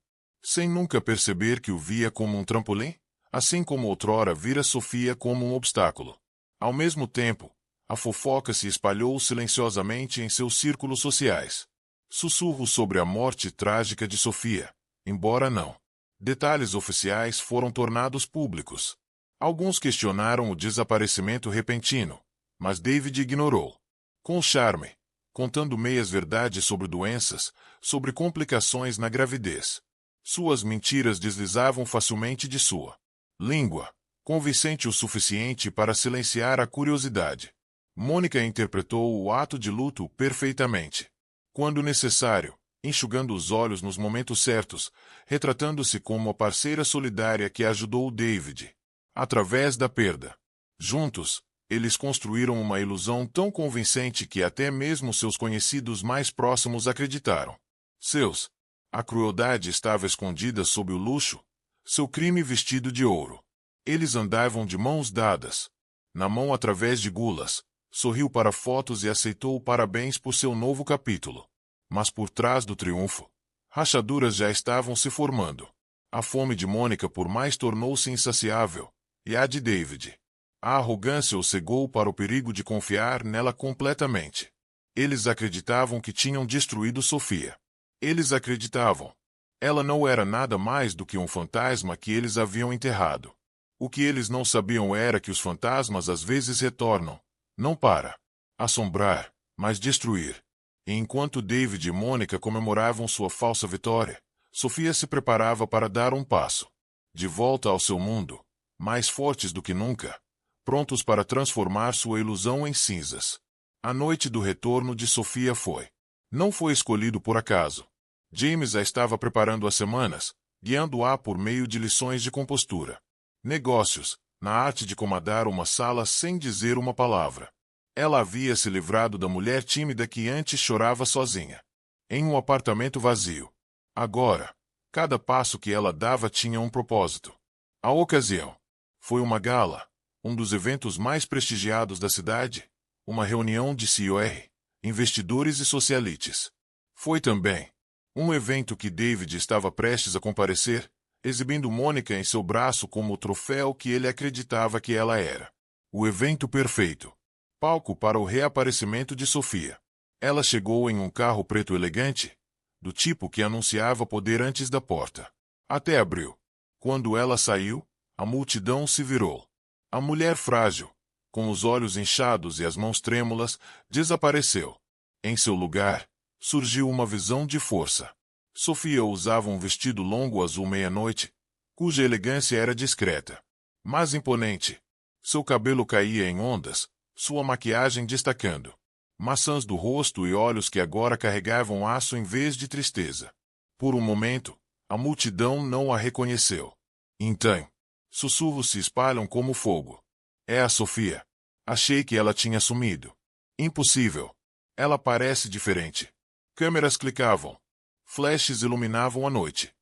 Sem nunca perceber que o via como um trampolim, assim como outrora vira Sofia como um obstáculo. Ao mesmo tempo, a fofoca se espalhou silenciosamente em seus círculos sociais. Sussurros sobre a morte trágica de Sofia, embora não. Detalhes oficiais foram tornados públicos. Alguns questionaram o desaparecimento repentino, mas David ignorou. Com charme, contando meias-verdades sobre doenças, sobre complicações na gravidez. Suas mentiras deslizavam facilmente de sua língua, convincente o suficiente para silenciar a curiosidade. Mônica interpretou o ato de luto perfeitamente. Quando necessário, enxugando os olhos nos momentos certos, retratando-se como a parceira solidária que ajudou David através da perda. Juntos, eles construíram uma ilusão tão convincente que até mesmo seus conhecidos mais próximos acreditaram. A crueldade estava escondida sob o luxo, seu crime vestido de ouro. Eles andavam de mãos dadas. Na mão através de gulas, sorriu para fotos e aceitou parabéns por seu novo capítulo. Mas por trás do triunfo, rachaduras já estavam se formando. A fome de Mônica por mais tornou-se insaciável, e a de David. A arrogância o cegou para o perigo de confiar nela completamente. Eles acreditavam que tinham destruído Sofia. Eles acreditavam. Ela não era nada mais do que um fantasma que eles haviam enterrado. O que eles não sabiam era que os fantasmas às vezes retornam, não para assombrar, mas destruir. E enquanto David e Mônica comemoravam sua falsa vitória, Sofia se preparava para dar um passo. De volta ao seu mundo, mais fortes do que nunca, prontos para transformar sua ilusão em cinzas. A noite do retorno de Sofia não foi escolhido por acaso. James a estava preparando há semanas, guiando-a por meio de lições de compostura. Negócios, na arte de comandar uma sala sem dizer uma palavra. Ela havia se livrado da mulher tímida que antes chorava sozinha, em um apartamento vazio. Agora, cada passo que ela dava tinha um propósito. A ocasião foi uma gala, um dos eventos mais prestigiados da cidade, uma reunião de CEOR, investidores e socialites. Foi também um evento que David estava prestes a comparecer, exibindo Mônica em seu braço como o troféu que ele acreditava que ela era. O evento perfeito. Palco para o reaparecimento de Sofia. Ela chegou em um carro preto elegante, do tipo que anunciava poder antes da porta. Até abriu. Quando ela saiu, a multidão se virou. A mulher frágil, com os olhos inchados e as mãos trêmulas, desapareceu. Em seu lugar, surgiu uma visão de força. Sofia usava um vestido longo azul meia-noite, cuja elegância era discreta, mas imponente. Seu cabelo caía em ondas, sua maquiagem destacando. Maçãs do rosto e olhos que agora carregavam aço em vez de tristeza. Por um momento, a multidão não a reconheceu. Então, sussurros se espalham como fogo. É a Sofia. Achei que ela tinha sumido. Impossível. Ela parece diferente. Câmeras clicavam. Flashes iluminavam a noite.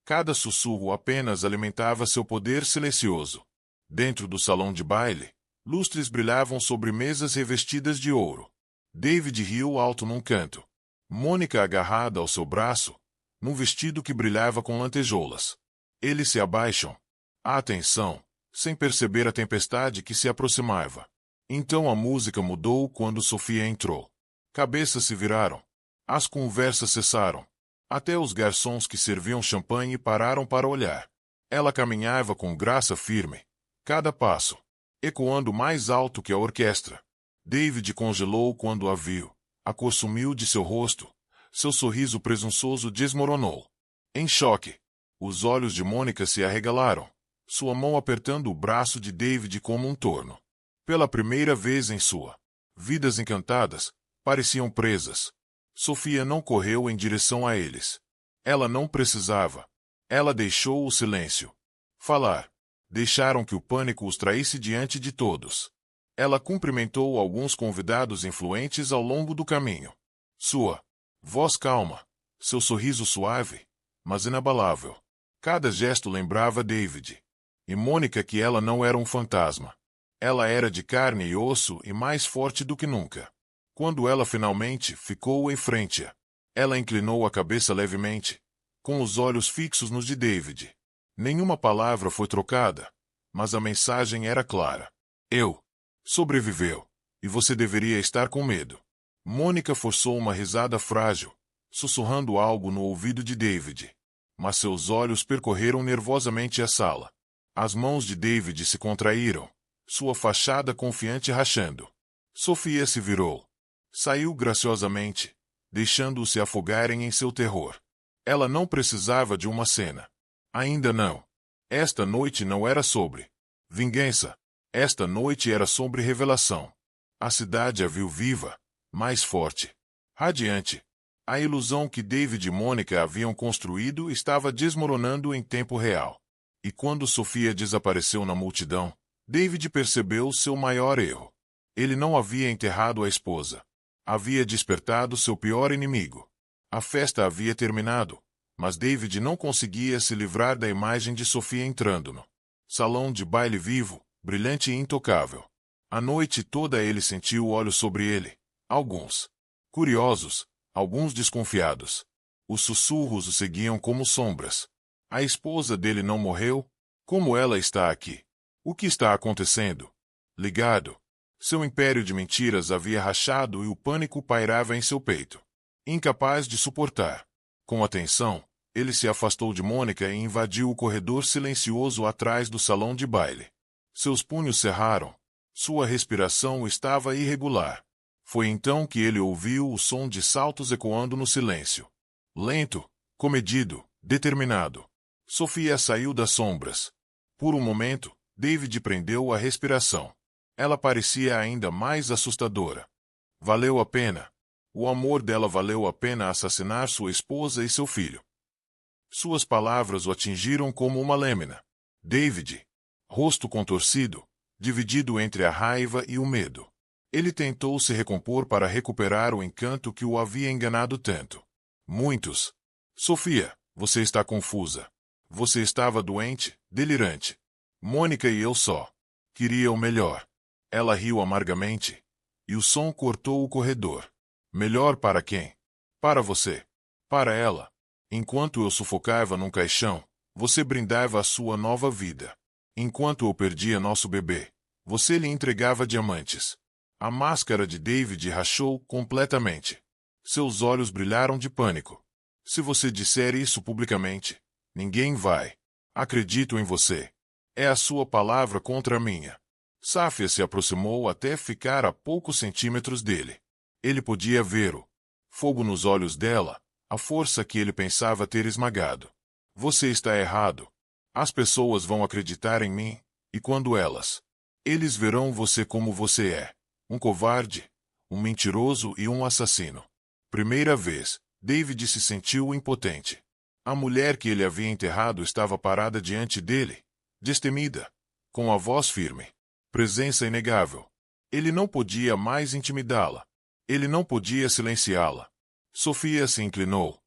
Cada sussurro apenas alimentava seu poder silencioso. Dentro do salão de baile, Lustres brilhavam sobre mesas revestidas de ouro. David riu alto num canto. Mônica agarrada ao seu braço, num vestido que brilhava com lantejoulas. Eles se abaixam. Atenção, sem perceber a tempestade que se aproximava. Então a música mudou quando Sofia entrou. Cabeças se viraram. As conversas cessaram. Até os garçons que serviam champanhe pararam para olhar. Ela caminhava com graça firme, cada passo, ecoando mais alto que a orquestra. David congelou quando a viu. A cor sumiu de seu rosto. Seu sorriso presunçoso desmoronou. Em choque, os olhos de Mônica se arregalaram, sua mão apertando o braço de David como um torno. Pela primeira vez em sua vidas encantadas, pareciam presas. Sofia não correu em direção a eles. Ela não precisava. Ela deixou o silêncio falar. Deixaram que o pânico os traísse diante de todos. Ela cumprimentou alguns convidados influentes ao longo do caminho. Sua voz calma, seu sorriso suave, mas inabalável. Cada gesto lembrava David. E Mônica que ela não era um fantasma. Ela era de carne e osso e mais forte do que nunca. Quando ela finalmente ficou em frente, ela inclinou a cabeça levemente, com os olhos fixos nos de David. Nenhuma palavra foi trocada, mas a mensagem era clara. Eu sobreviveu, e você deveria estar com medo. Mônica forçou uma risada frágil, sussurrando algo no ouvido de David. Mas seus olhos percorreram nervosamente a sala. As mãos de David se contraíram, sua fachada confiante rachando. Sofia se virou. Saiu graciosamente, deixando-o se afogarem em seu terror. Ela não precisava de uma cena. Ainda não. Esta noite não era sobre vingança. Esta noite era sobre revelação. A cidade a viu viva, mais forte, radiante. A ilusão que David e Mônica haviam construído estava desmoronando em tempo real. E quando Sofia desapareceu na multidão, David percebeu seu maior erro. Ele não havia enterrado a esposa. Havia despertado seu pior inimigo. A festa havia terminado, mas David não conseguia se livrar da imagem de Sofia entrando no salão de baile vivo, brilhante e intocável. A noite toda ele sentiu olhos sobre ele, alguns curiosos, alguns desconfiados. Os sussurros o seguiam como sombras. A esposa dele não morreu? Como ela está aqui? O que está acontecendo? Ligado. Seu império de mentiras havia rachado e o pânico pairava em seu peito. Incapaz de suportar. Com atenção, ele se afastou de Mônica e invadiu o corredor silencioso atrás do salão de baile. Seus punhos cerraram. Sua respiração estava irregular. Foi então que ele ouviu o som de saltos ecoando no silêncio. Lento, comedido, determinado. Sofia saiu das sombras. Por um momento, David prendeu a respiração. Ela parecia ainda mais assustadora. Valeu a pena. O amor dela valeu a pena assassinar sua esposa e seu filho. Suas palavras o atingiram como uma lâmina. David, rosto contorcido, dividido entre a raiva e o medo. Ele tentou se recompor para recuperar o encanto que o havia enganado tanto. Muitos. Sofia, você está confusa. Você estava doente, delirante. Mônica e eu só queria o melhor. Ela riu amargamente, e o som cortou o corredor. Melhor para quem? Para você. Para ela. Enquanto eu sufocava num caixão, você brindava a sua nova vida. Enquanto eu perdia nosso bebê, você lhe entregava diamantes. A máscara de David rachou completamente. Seus olhos brilharam de pânico. Se você disser isso publicamente, ninguém vai. Acredito em você. É a sua palavra contra a minha. Safia se aproximou até ficar a poucos centímetros dele. Ele podia ver o fogo nos olhos dela, a força que ele pensava ter esmagado. Você está errado. As pessoas vão acreditar em mim, e quando eles verão você como você é, um covarde, um mentiroso e um assassino. Primeira vez, David se sentiu impotente. A mulher que ele havia enterrado estava parada diante dele, destemida, com a voz firme. Presença inegável. Ele não podia mais intimidá-la. Ele não podia silenciá-la. Sofia se inclinou.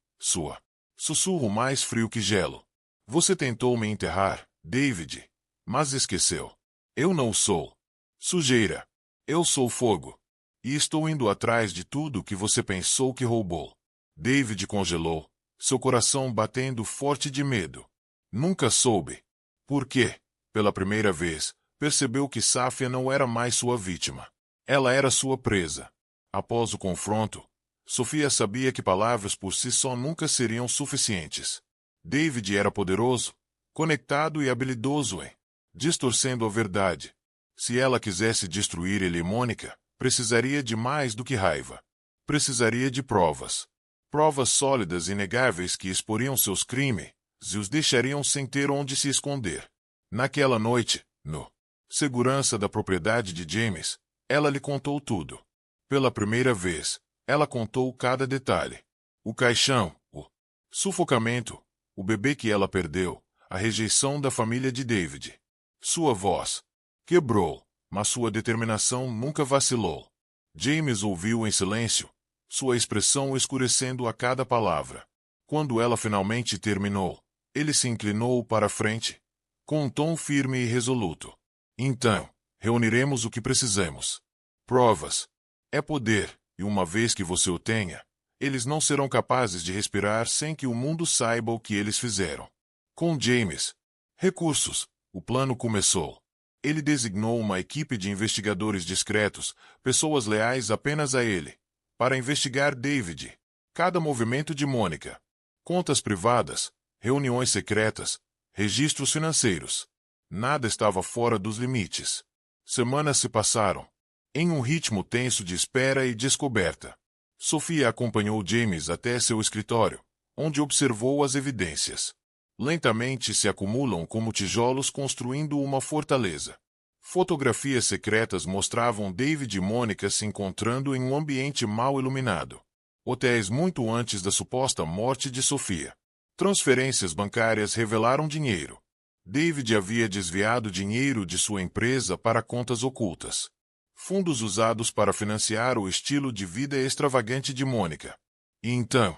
Sussurro mais frio que gelo. Você tentou me enterrar, David, mas esqueceu. Eu não o sou. Sujeira. Eu sou fogo. E estou indo atrás de tudo que você pensou que roubou. David congelou, seu coração batendo forte de medo. Nunca soube. Por quê? Pela primeira vez, percebeu que Safia não era mais sua vítima. Ela era sua presa. Após o confronto, Sofia sabia que palavras por si só nunca seriam suficientes. David era poderoso, conectado e habilidoso em distorcendo a verdade. Se ela quisesse destruir ele e Mônica, precisaria de mais do que raiva. Precisaria de provas. Provas sólidas e inegáveis que exporiam seus crimes e os deixariam sem ter onde se esconder. Naquela noite, no segurança da propriedade de James, ela lhe contou tudo. Pela primeira vez, ela contou cada detalhe. O caixão, o sufocamento, o bebê que ela perdeu, a rejeição da família de David. Sua voz quebrou, mas sua determinação nunca vacilou. James ouviu em silêncio, sua expressão escurecendo a cada palavra. Quando ela finalmente terminou, ele se inclinou para a frente, com um tom firme e resoluto. Então, reuniremos o que precisamos. Provas. É poder, e uma vez que você o tenha, eles não serão capazes de respirar sem que o mundo saiba o que eles fizeram. Com James. Recursos. O plano começou. Ele designou uma equipe de investigadores discretos, pessoas leais apenas a ele, para investigar David, cada movimento de Mônica, contas privadas, reuniões secretas, registros financeiros. Nada estava fora dos limites. Semanas se passaram, em um ritmo tenso de espera e descoberta. Sofia acompanhou James até seu escritório, onde observou as evidências. Lentamente se acumulam como tijolos construindo uma fortaleza. Fotografias secretas mostravam David e Mônica se encontrando em um ambiente mal iluminado. Hotéis muito antes da suposta morte de Sofia. Transferências bancárias revelaram dinheiro. David havia desviado dinheiro de sua empresa para contas ocultas. Fundos usados para financiar o estilo de vida extravagante de Mônica. E então,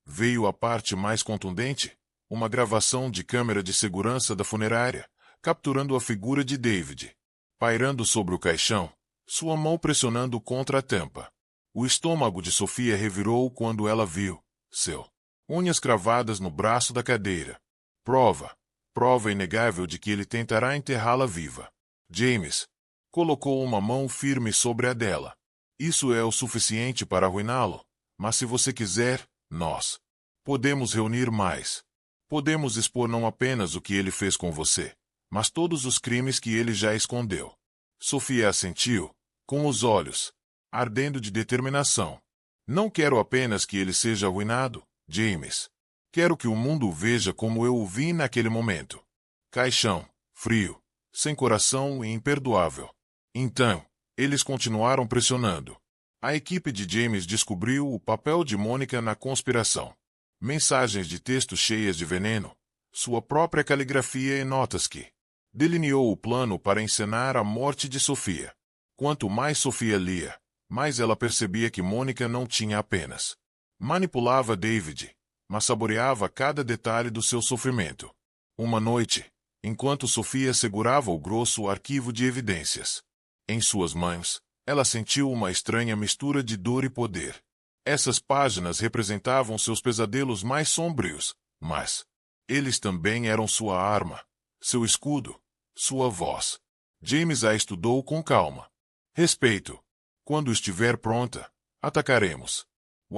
veio a parte mais contundente, uma gravação de câmera de segurança da funerária, capturando a figura de David, pairando sobre o caixão, sua mão pressionando contra a tampa. O estômago de Sofia revirou quando ela viu seu unhas cravadas no braço da cadeira. Prova inegável de que ele tentará enterrá-la viva. James colocou uma mão firme sobre a dela. Isso é o suficiente para arruiná-lo, mas se você quiser, nós podemos reunir mais. Podemos expor não apenas o que ele fez com você, mas todos os crimes que ele já escondeu. Sofia assentiu, com os olhos ardendo de determinação. Não quero apenas que ele seja arruinado, James. Quero que o mundo o veja como eu o vi naquele momento. Caixão, frio, sem coração e imperdoável. Então, eles continuaram pressionando. A equipe de James descobriu o papel de Mônica na conspiração. Mensagens de texto cheias de veneno, sua própria caligrafia e notas que delineou o plano para encenar a morte de Sofia. Quanto mais Sofia lia, mais ela percebia que Mônica não tinha apenas manipulava David, mas saboreava cada detalhe do seu sofrimento. Uma noite, enquanto Sofia segurava o grosso arquivo de evidências em suas mãos, ela sentiu uma estranha mistura de dor e poder. Essas páginas representavam seus pesadelos mais sombrios, mas eles também eram sua arma, seu escudo, sua voz. James a estudou com calma. Respeito. Quando estiver pronta, atacaremos.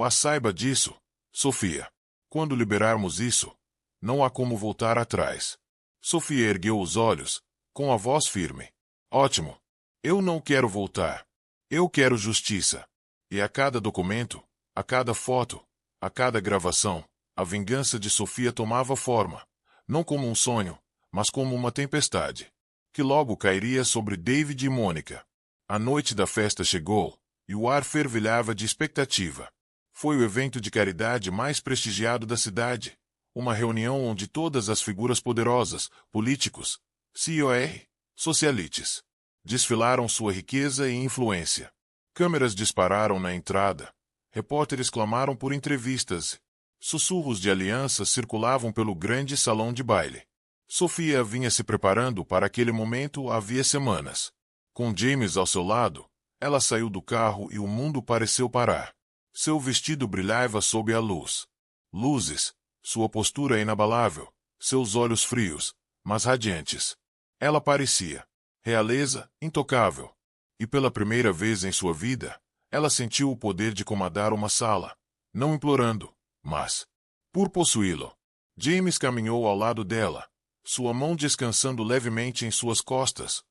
A saiba disso, Sofia. Quando liberarmos isso, não há como voltar atrás. Sofia ergueu os olhos, com a voz firme. Ótimo. Eu não quero voltar. Eu quero justiça. E a cada documento, a cada foto, a cada gravação, a vingança de Sofia tomava forma, não como um sonho, mas como uma tempestade, que logo cairia sobre David e Mônica. A noite da festa chegou, e o ar fervilhava de expectativa. Foi o evento de caridade mais prestigiado da cidade, uma reunião onde todas as figuras poderosas, políticos, CEOs, socialites, desfilaram sua riqueza e influência. Câmeras dispararam na entrada. Repórteres clamaram por entrevistas. Sussurros de aliança circulavam pelo grande salão de baile. Sofia vinha se preparando para aquele momento havia semanas. Com James ao seu lado, ela saiu do carro e o mundo pareceu parar. Seu vestido brilhava sob a luz. Luzes, sua postura inabalável, seus olhos frios, mas radiantes. Ela parecia realeza, intocável. E pela primeira vez em sua vida, ela sentiu o poder de comandar uma sala, não implorando, mas por possuí-lo. James caminhou ao lado dela, sua mão descansando levemente em suas costas,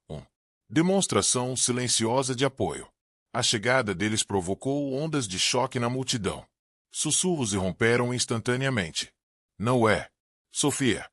demonstração silenciosa de apoio. A chegada deles provocou ondas de choque na multidão. Sussurros irromperam instantaneamente. Não é, Sofia.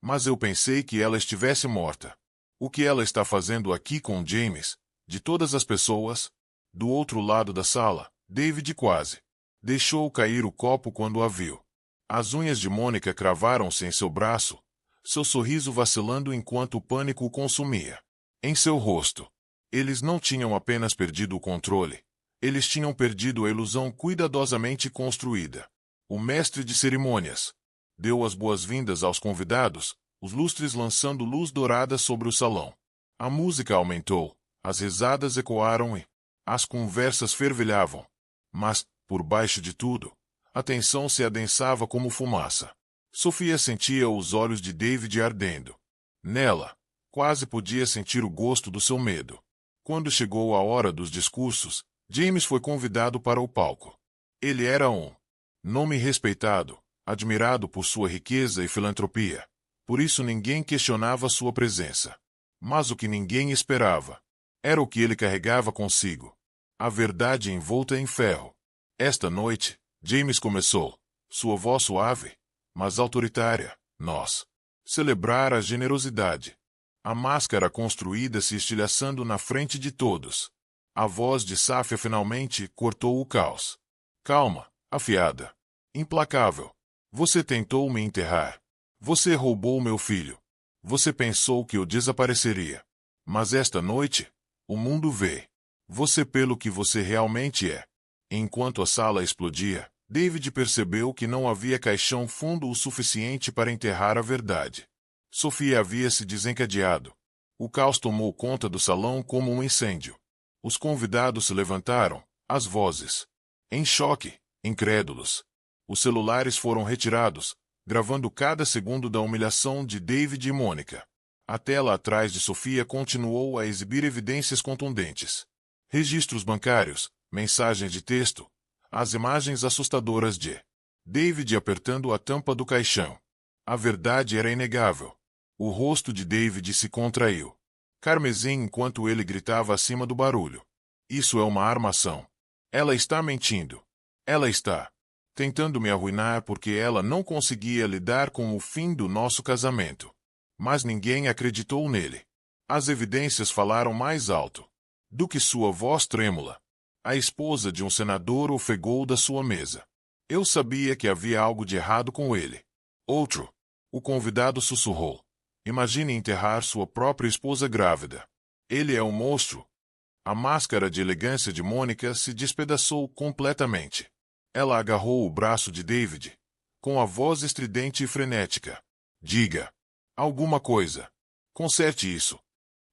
Mas eu pensei que ela estivesse morta. O que ela está fazendo aqui com James? De todas as pessoas? Do outro lado da sala, David quase deixou cair o copo quando a viu. As unhas de Mônica cravaram-se em seu braço, seu sorriso vacilando enquanto o pânico o consumia. Em seu rosto, eles não tinham apenas perdido o controle, eles tinham perdido a ilusão cuidadosamente construída. O mestre de cerimônias deu as boas-vindas aos convidados, os lustres lançando luz dourada sobre o salão. A música aumentou, as risadas ecoaram e as conversas fervilhavam. Mas, por baixo de tudo, a tensão se adensava como fumaça. Sofia sentia os olhos de David ardendo. Nela, quase podia sentir o gosto do seu medo. Quando chegou a hora dos discursos, James foi convidado para o palco. Ele era um nome respeitado, admirado por sua riqueza e filantropia. Por isso ninguém questionava sua presença. Mas o que ninguém esperava era o que ele carregava consigo. A verdade envolta em ferro. Esta noite, James começou, sua voz suave, mas autoritária, nós celebrar a generosidade. A máscara construída se estilhaçando na frente de todos. A voz de Safia finalmente cortou o caos. Calma, afiada, implacável. Você tentou me enterrar. Você roubou meu filho. Você pensou que eu desapareceria. Mas esta noite, o mundo vê você pelo que você realmente é. Enquanto a sala explodia, David percebeu que não havia caixão fundo o suficiente para enterrar a verdade. Sofia havia se desencadeado. O caos tomou conta do salão como um incêndio. Os convidados se levantaram, as vozes em choque, incrédulos. Os celulares foram retirados, gravando cada segundo da humilhação de David e Mônica. A tela atrás de Sofia continuou a exibir evidências contundentes. Registros bancários, mensagens de texto, as imagens assustadoras de David apertando a tampa do caixão. A verdade era inegável. O rosto de David se contraiu. Carmesim enquanto ele gritava acima do barulho. Isso é uma armação. Ela está mentindo. Ela está tentando me arruinar porque ela não conseguia lidar com o fim do nosso casamento. Mas ninguém acreditou nele. As evidências falaram mais alto do que sua voz trêmula. A esposa de um senador ofegou da sua mesa. Eu sabia que havia algo de errado com ele. Outro. O convidado sussurrou. Imagine enterrar sua própria esposa grávida. Ele é um monstro. A máscara de elegância de Mônica se despedaçou completamente. Ela agarrou o braço de David, com a voz estridente e frenética. Diga alguma coisa. Conserte isso.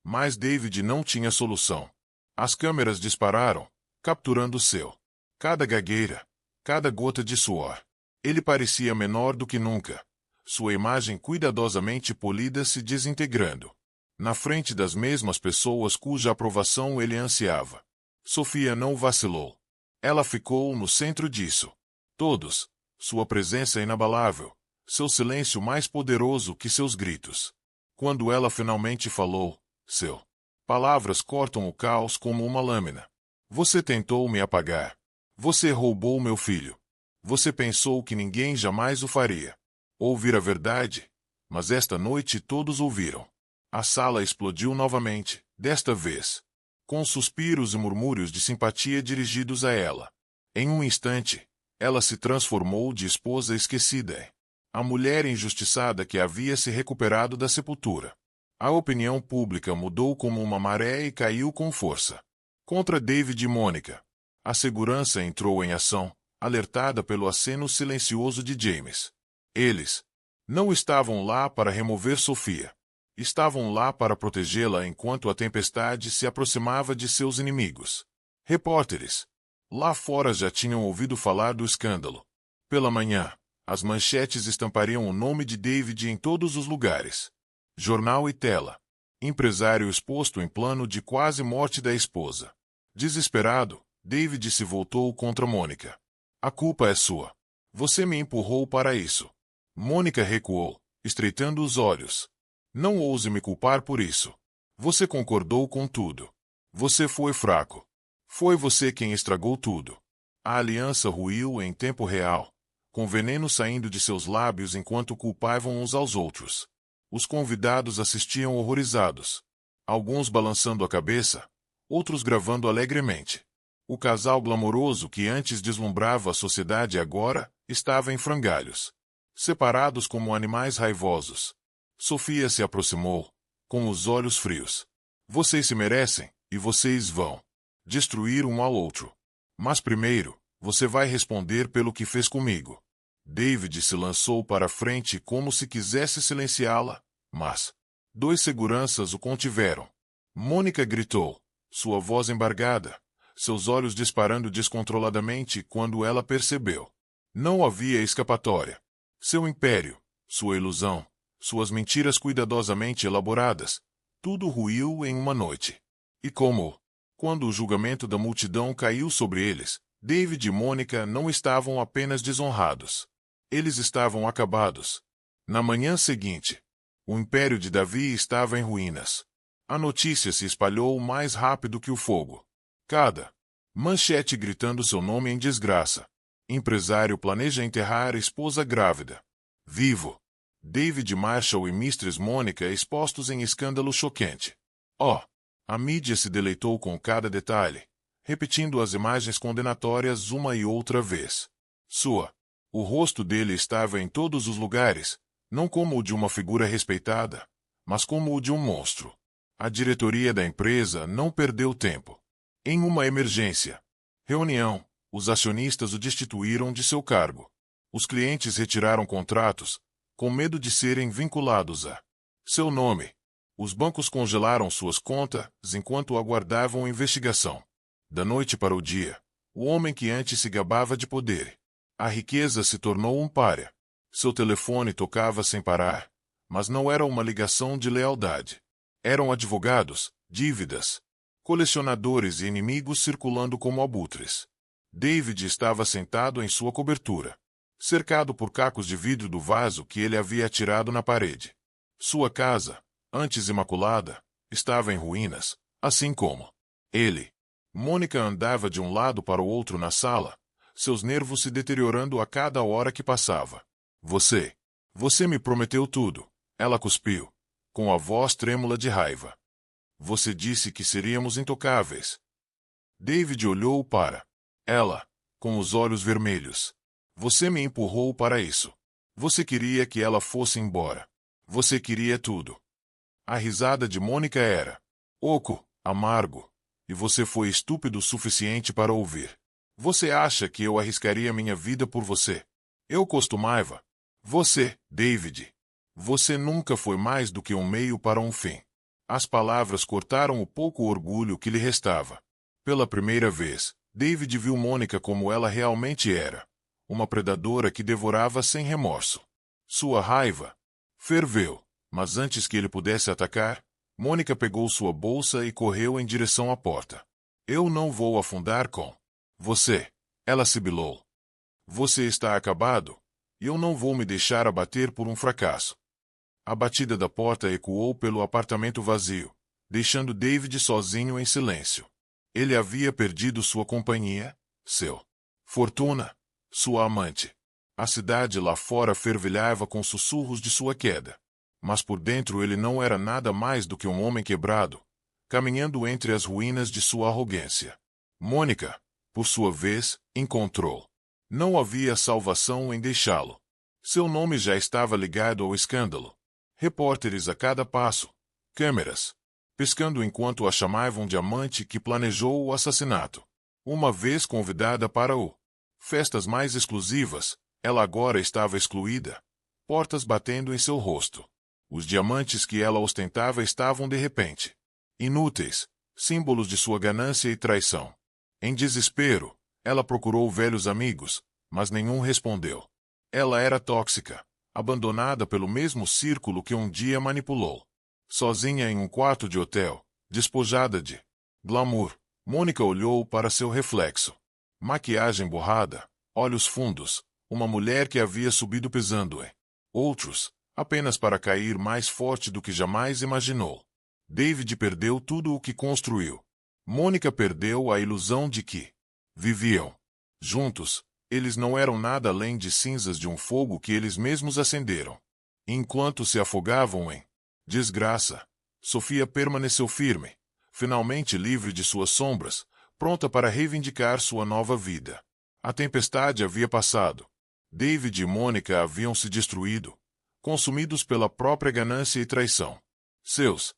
Mas David não tinha solução. As câmeras dispararam, capturando seu. Cada gagueira, cada gota de suor. Ele parecia menor do que nunca. Sua imagem cuidadosamente polida se desintegrando. Na frente das mesmas pessoas cuja aprovação ele ansiava. Sofia não vacilou. Ela ficou no centro disso. Todos, sua presença inabalável, seu silêncio mais poderoso que seus gritos. Quando ela finalmente falou, seu palavras cortam o caos como uma lâmina. Você tentou me apagar. Você roubou meu filho. Você pensou que ninguém jamais o faria. Ouvir a verdade, mas esta noite todos ouviram. A sala explodiu novamente, desta vez com suspiros e murmúrios de simpatia dirigidos a ela. Em um instante, ela se transformou de esposa esquecida. A mulher injustiçada que havia se recuperado da sepultura. A opinião pública mudou como uma maré e caiu com força. Contra David e Mônica. A segurança entrou em ação, alertada pelo aceno silencioso de James. Eles não estavam lá para remover Sofia. Estavam lá para protegê-la enquanto a tempestade se aproximava de seus inimigos. Repórteres lá fora já tinham ouvido falar do escândalo. Pela manhã, as manchetes estampariam o nome de David em todos os lugares. Jornal e tela. Empresário exposto em plano de quase morte da esposa. Desesperado, David se voltou contra Mônica. A culpa é sua. Você me empurrou para isso. Mônica recuou, estreitando os olhos. Não ouse me culpar por isso. Você concordou com tudo. Você foi fraco. Foi você quem estragou tudo. A aliança ruiu em tempo real, com veneno saindo de seus lábios enquanto culpavam uns aos outros. Os convidados assistiam horrorizados. Alguns balançando a cabeça, outros gravando alegremente. O casal glamouroso que antes deslumbrava a sociedade agora estava em frangalhos. Separados como animais raivosos. Sofia se aproximou, com os olhos frios. Vocês se merecem, e vocês vão destruir um ao outro. Mas primeiro, você vai responder pelo que fez comigo. David se lançou para a frente como se quisesse silenciá-la, mas dois seguranças o contiveram. Mônica gritou, sua voz embargada, seus olhos disparando descontroladamente quando ela percebeu. Não havia escapatória. Seu império, sua ilusão, suas mentiras cuidadosamente elaboradas, tudo ruiu em uma noite. E quando o julgamento da multidão caiu sobre eles, David e Mônica não estavam apenas desonrados. Eles estavam acabados. Na manhã seguinte, o império de Davi estava em ruínas. A notícia se espalhou mais rápido que o fogo. Cada manchete gritando seu nome em desgraça. Empresário planeja enterrar esposa grávida. Vivo. David Marshall e Mistress Mônica expostos em escândalo chocante. A mídia se deleitou com cada detalhe, repetindo as imagens condenatórias uma e outra vez. O rosto dele estava em todos os lugares, não como o de uma figura respeitada, mas como o de um monstro. A diretoria da empresa não perdeu tempo. Em uma reunião, os acionistas o destituíram de seu cargo. Os clientes retiraram contratos, com medo de serem vinculados a seu nome. Os bancos congelaram suas contas enquanto aguardavam investigação. Da noite para o dia, o homem que antes se gabava de poder. A riqueza se tornou um pária. Seu telefone tocava sem parar, mas não era uma ligação de lealdade. Eram advogados, dívidas, colecionadores e inimigos circulando como abutres. David estava sentado em sua cobertura, cercado por cacos de vidro do vaso que ele havia atirado na parede. Sua casa, antes imaculada, estava em ruínas, assim como ele. Mônica andava de um lado para o outro na sala, seus nervos se deteriorando a cada hora que passava. Você me prometeu tudo, ela cuspiu, com a voz trêmula de raiva. Você disse que seríamos intocáveis. David olhou para ela, com os olhos vermelhos. Você me empurrou para isso. Você queria que ela fosse embora. Você queria tudo. A risada de Mônica era oco, amargo, e você foi estúpido o suficiente para ouvir. Você acha que eu arriscaria minha vida por você? Eu costumava. Você, David. Você nunca foi mais do que um meio para um fim. As palavras cortaram o pouco orgulho que lhe restava. Pela primeira vez, David viu Mônica como ela realmente era. Uma predadora que devorava sem remorso. Sua raiva ferveu. Mas antes que ele pudesse atacar, Mônica pegou sua bolsa e correu em direção à porta. Eu não vou afundar com você, ela sibilou. Você está acabado, e eu não vou me deixar abater por um fracasso. A batida da porta ecoou pelo apartamento vazio, deixando David sozinho em silêncio. Ele havia perdido sua companhia, seu fortuna, sua amante. A cidade lá fora fervilhava com sussurros de sua queda. Mas por dentro ele não era nada mais do que um homem quebrado, caminhando entre as ruínas de sua arrogância. Mônica, por sua vez, encontrou. Não havia salvação em deixá-lo. Seu nome já estava ligado ao escândalo. Repórteres a cada passo, câmeras, pescando enquanto a chamavam de amante que planejou o assassinato. Uma vez convidada para festas mais exclusivas, ela agora estava excluída, portas batendo em seu rosto. Os diamantes que ela ostentava estavam de repente inúteis, símbolos de sua ganância e traição. Em desespero, ela procurou velhos amigos, mas nenhum respondeu. Ela era tóxica, abandonada pelo mesmo círculo que um dia manipulou. Sozinha em um quarto de hotel, despojada de glamour, Mônica olhou para seu reflexo. Maquiagem borrada, olhos fundos, uma mulher que havia subido pesando em outros, apenas para cair mais forte do que jamais imaginou. David perdeu tudo o que construiu. Mônica perdeu a ilusão de que viviam juntos. Eles não eram nada além de cinzas de um fogo que eles mesmos acenderam. Enquanto se afogavam em desgraça, Sofia permaneceu firme, finalmente livre de suas sombras, pronta para reivindicar sua nova vida. A tempestade havia passado. David e Mônica haviam se destruído, consumidos pela própria ganância e traição. Seus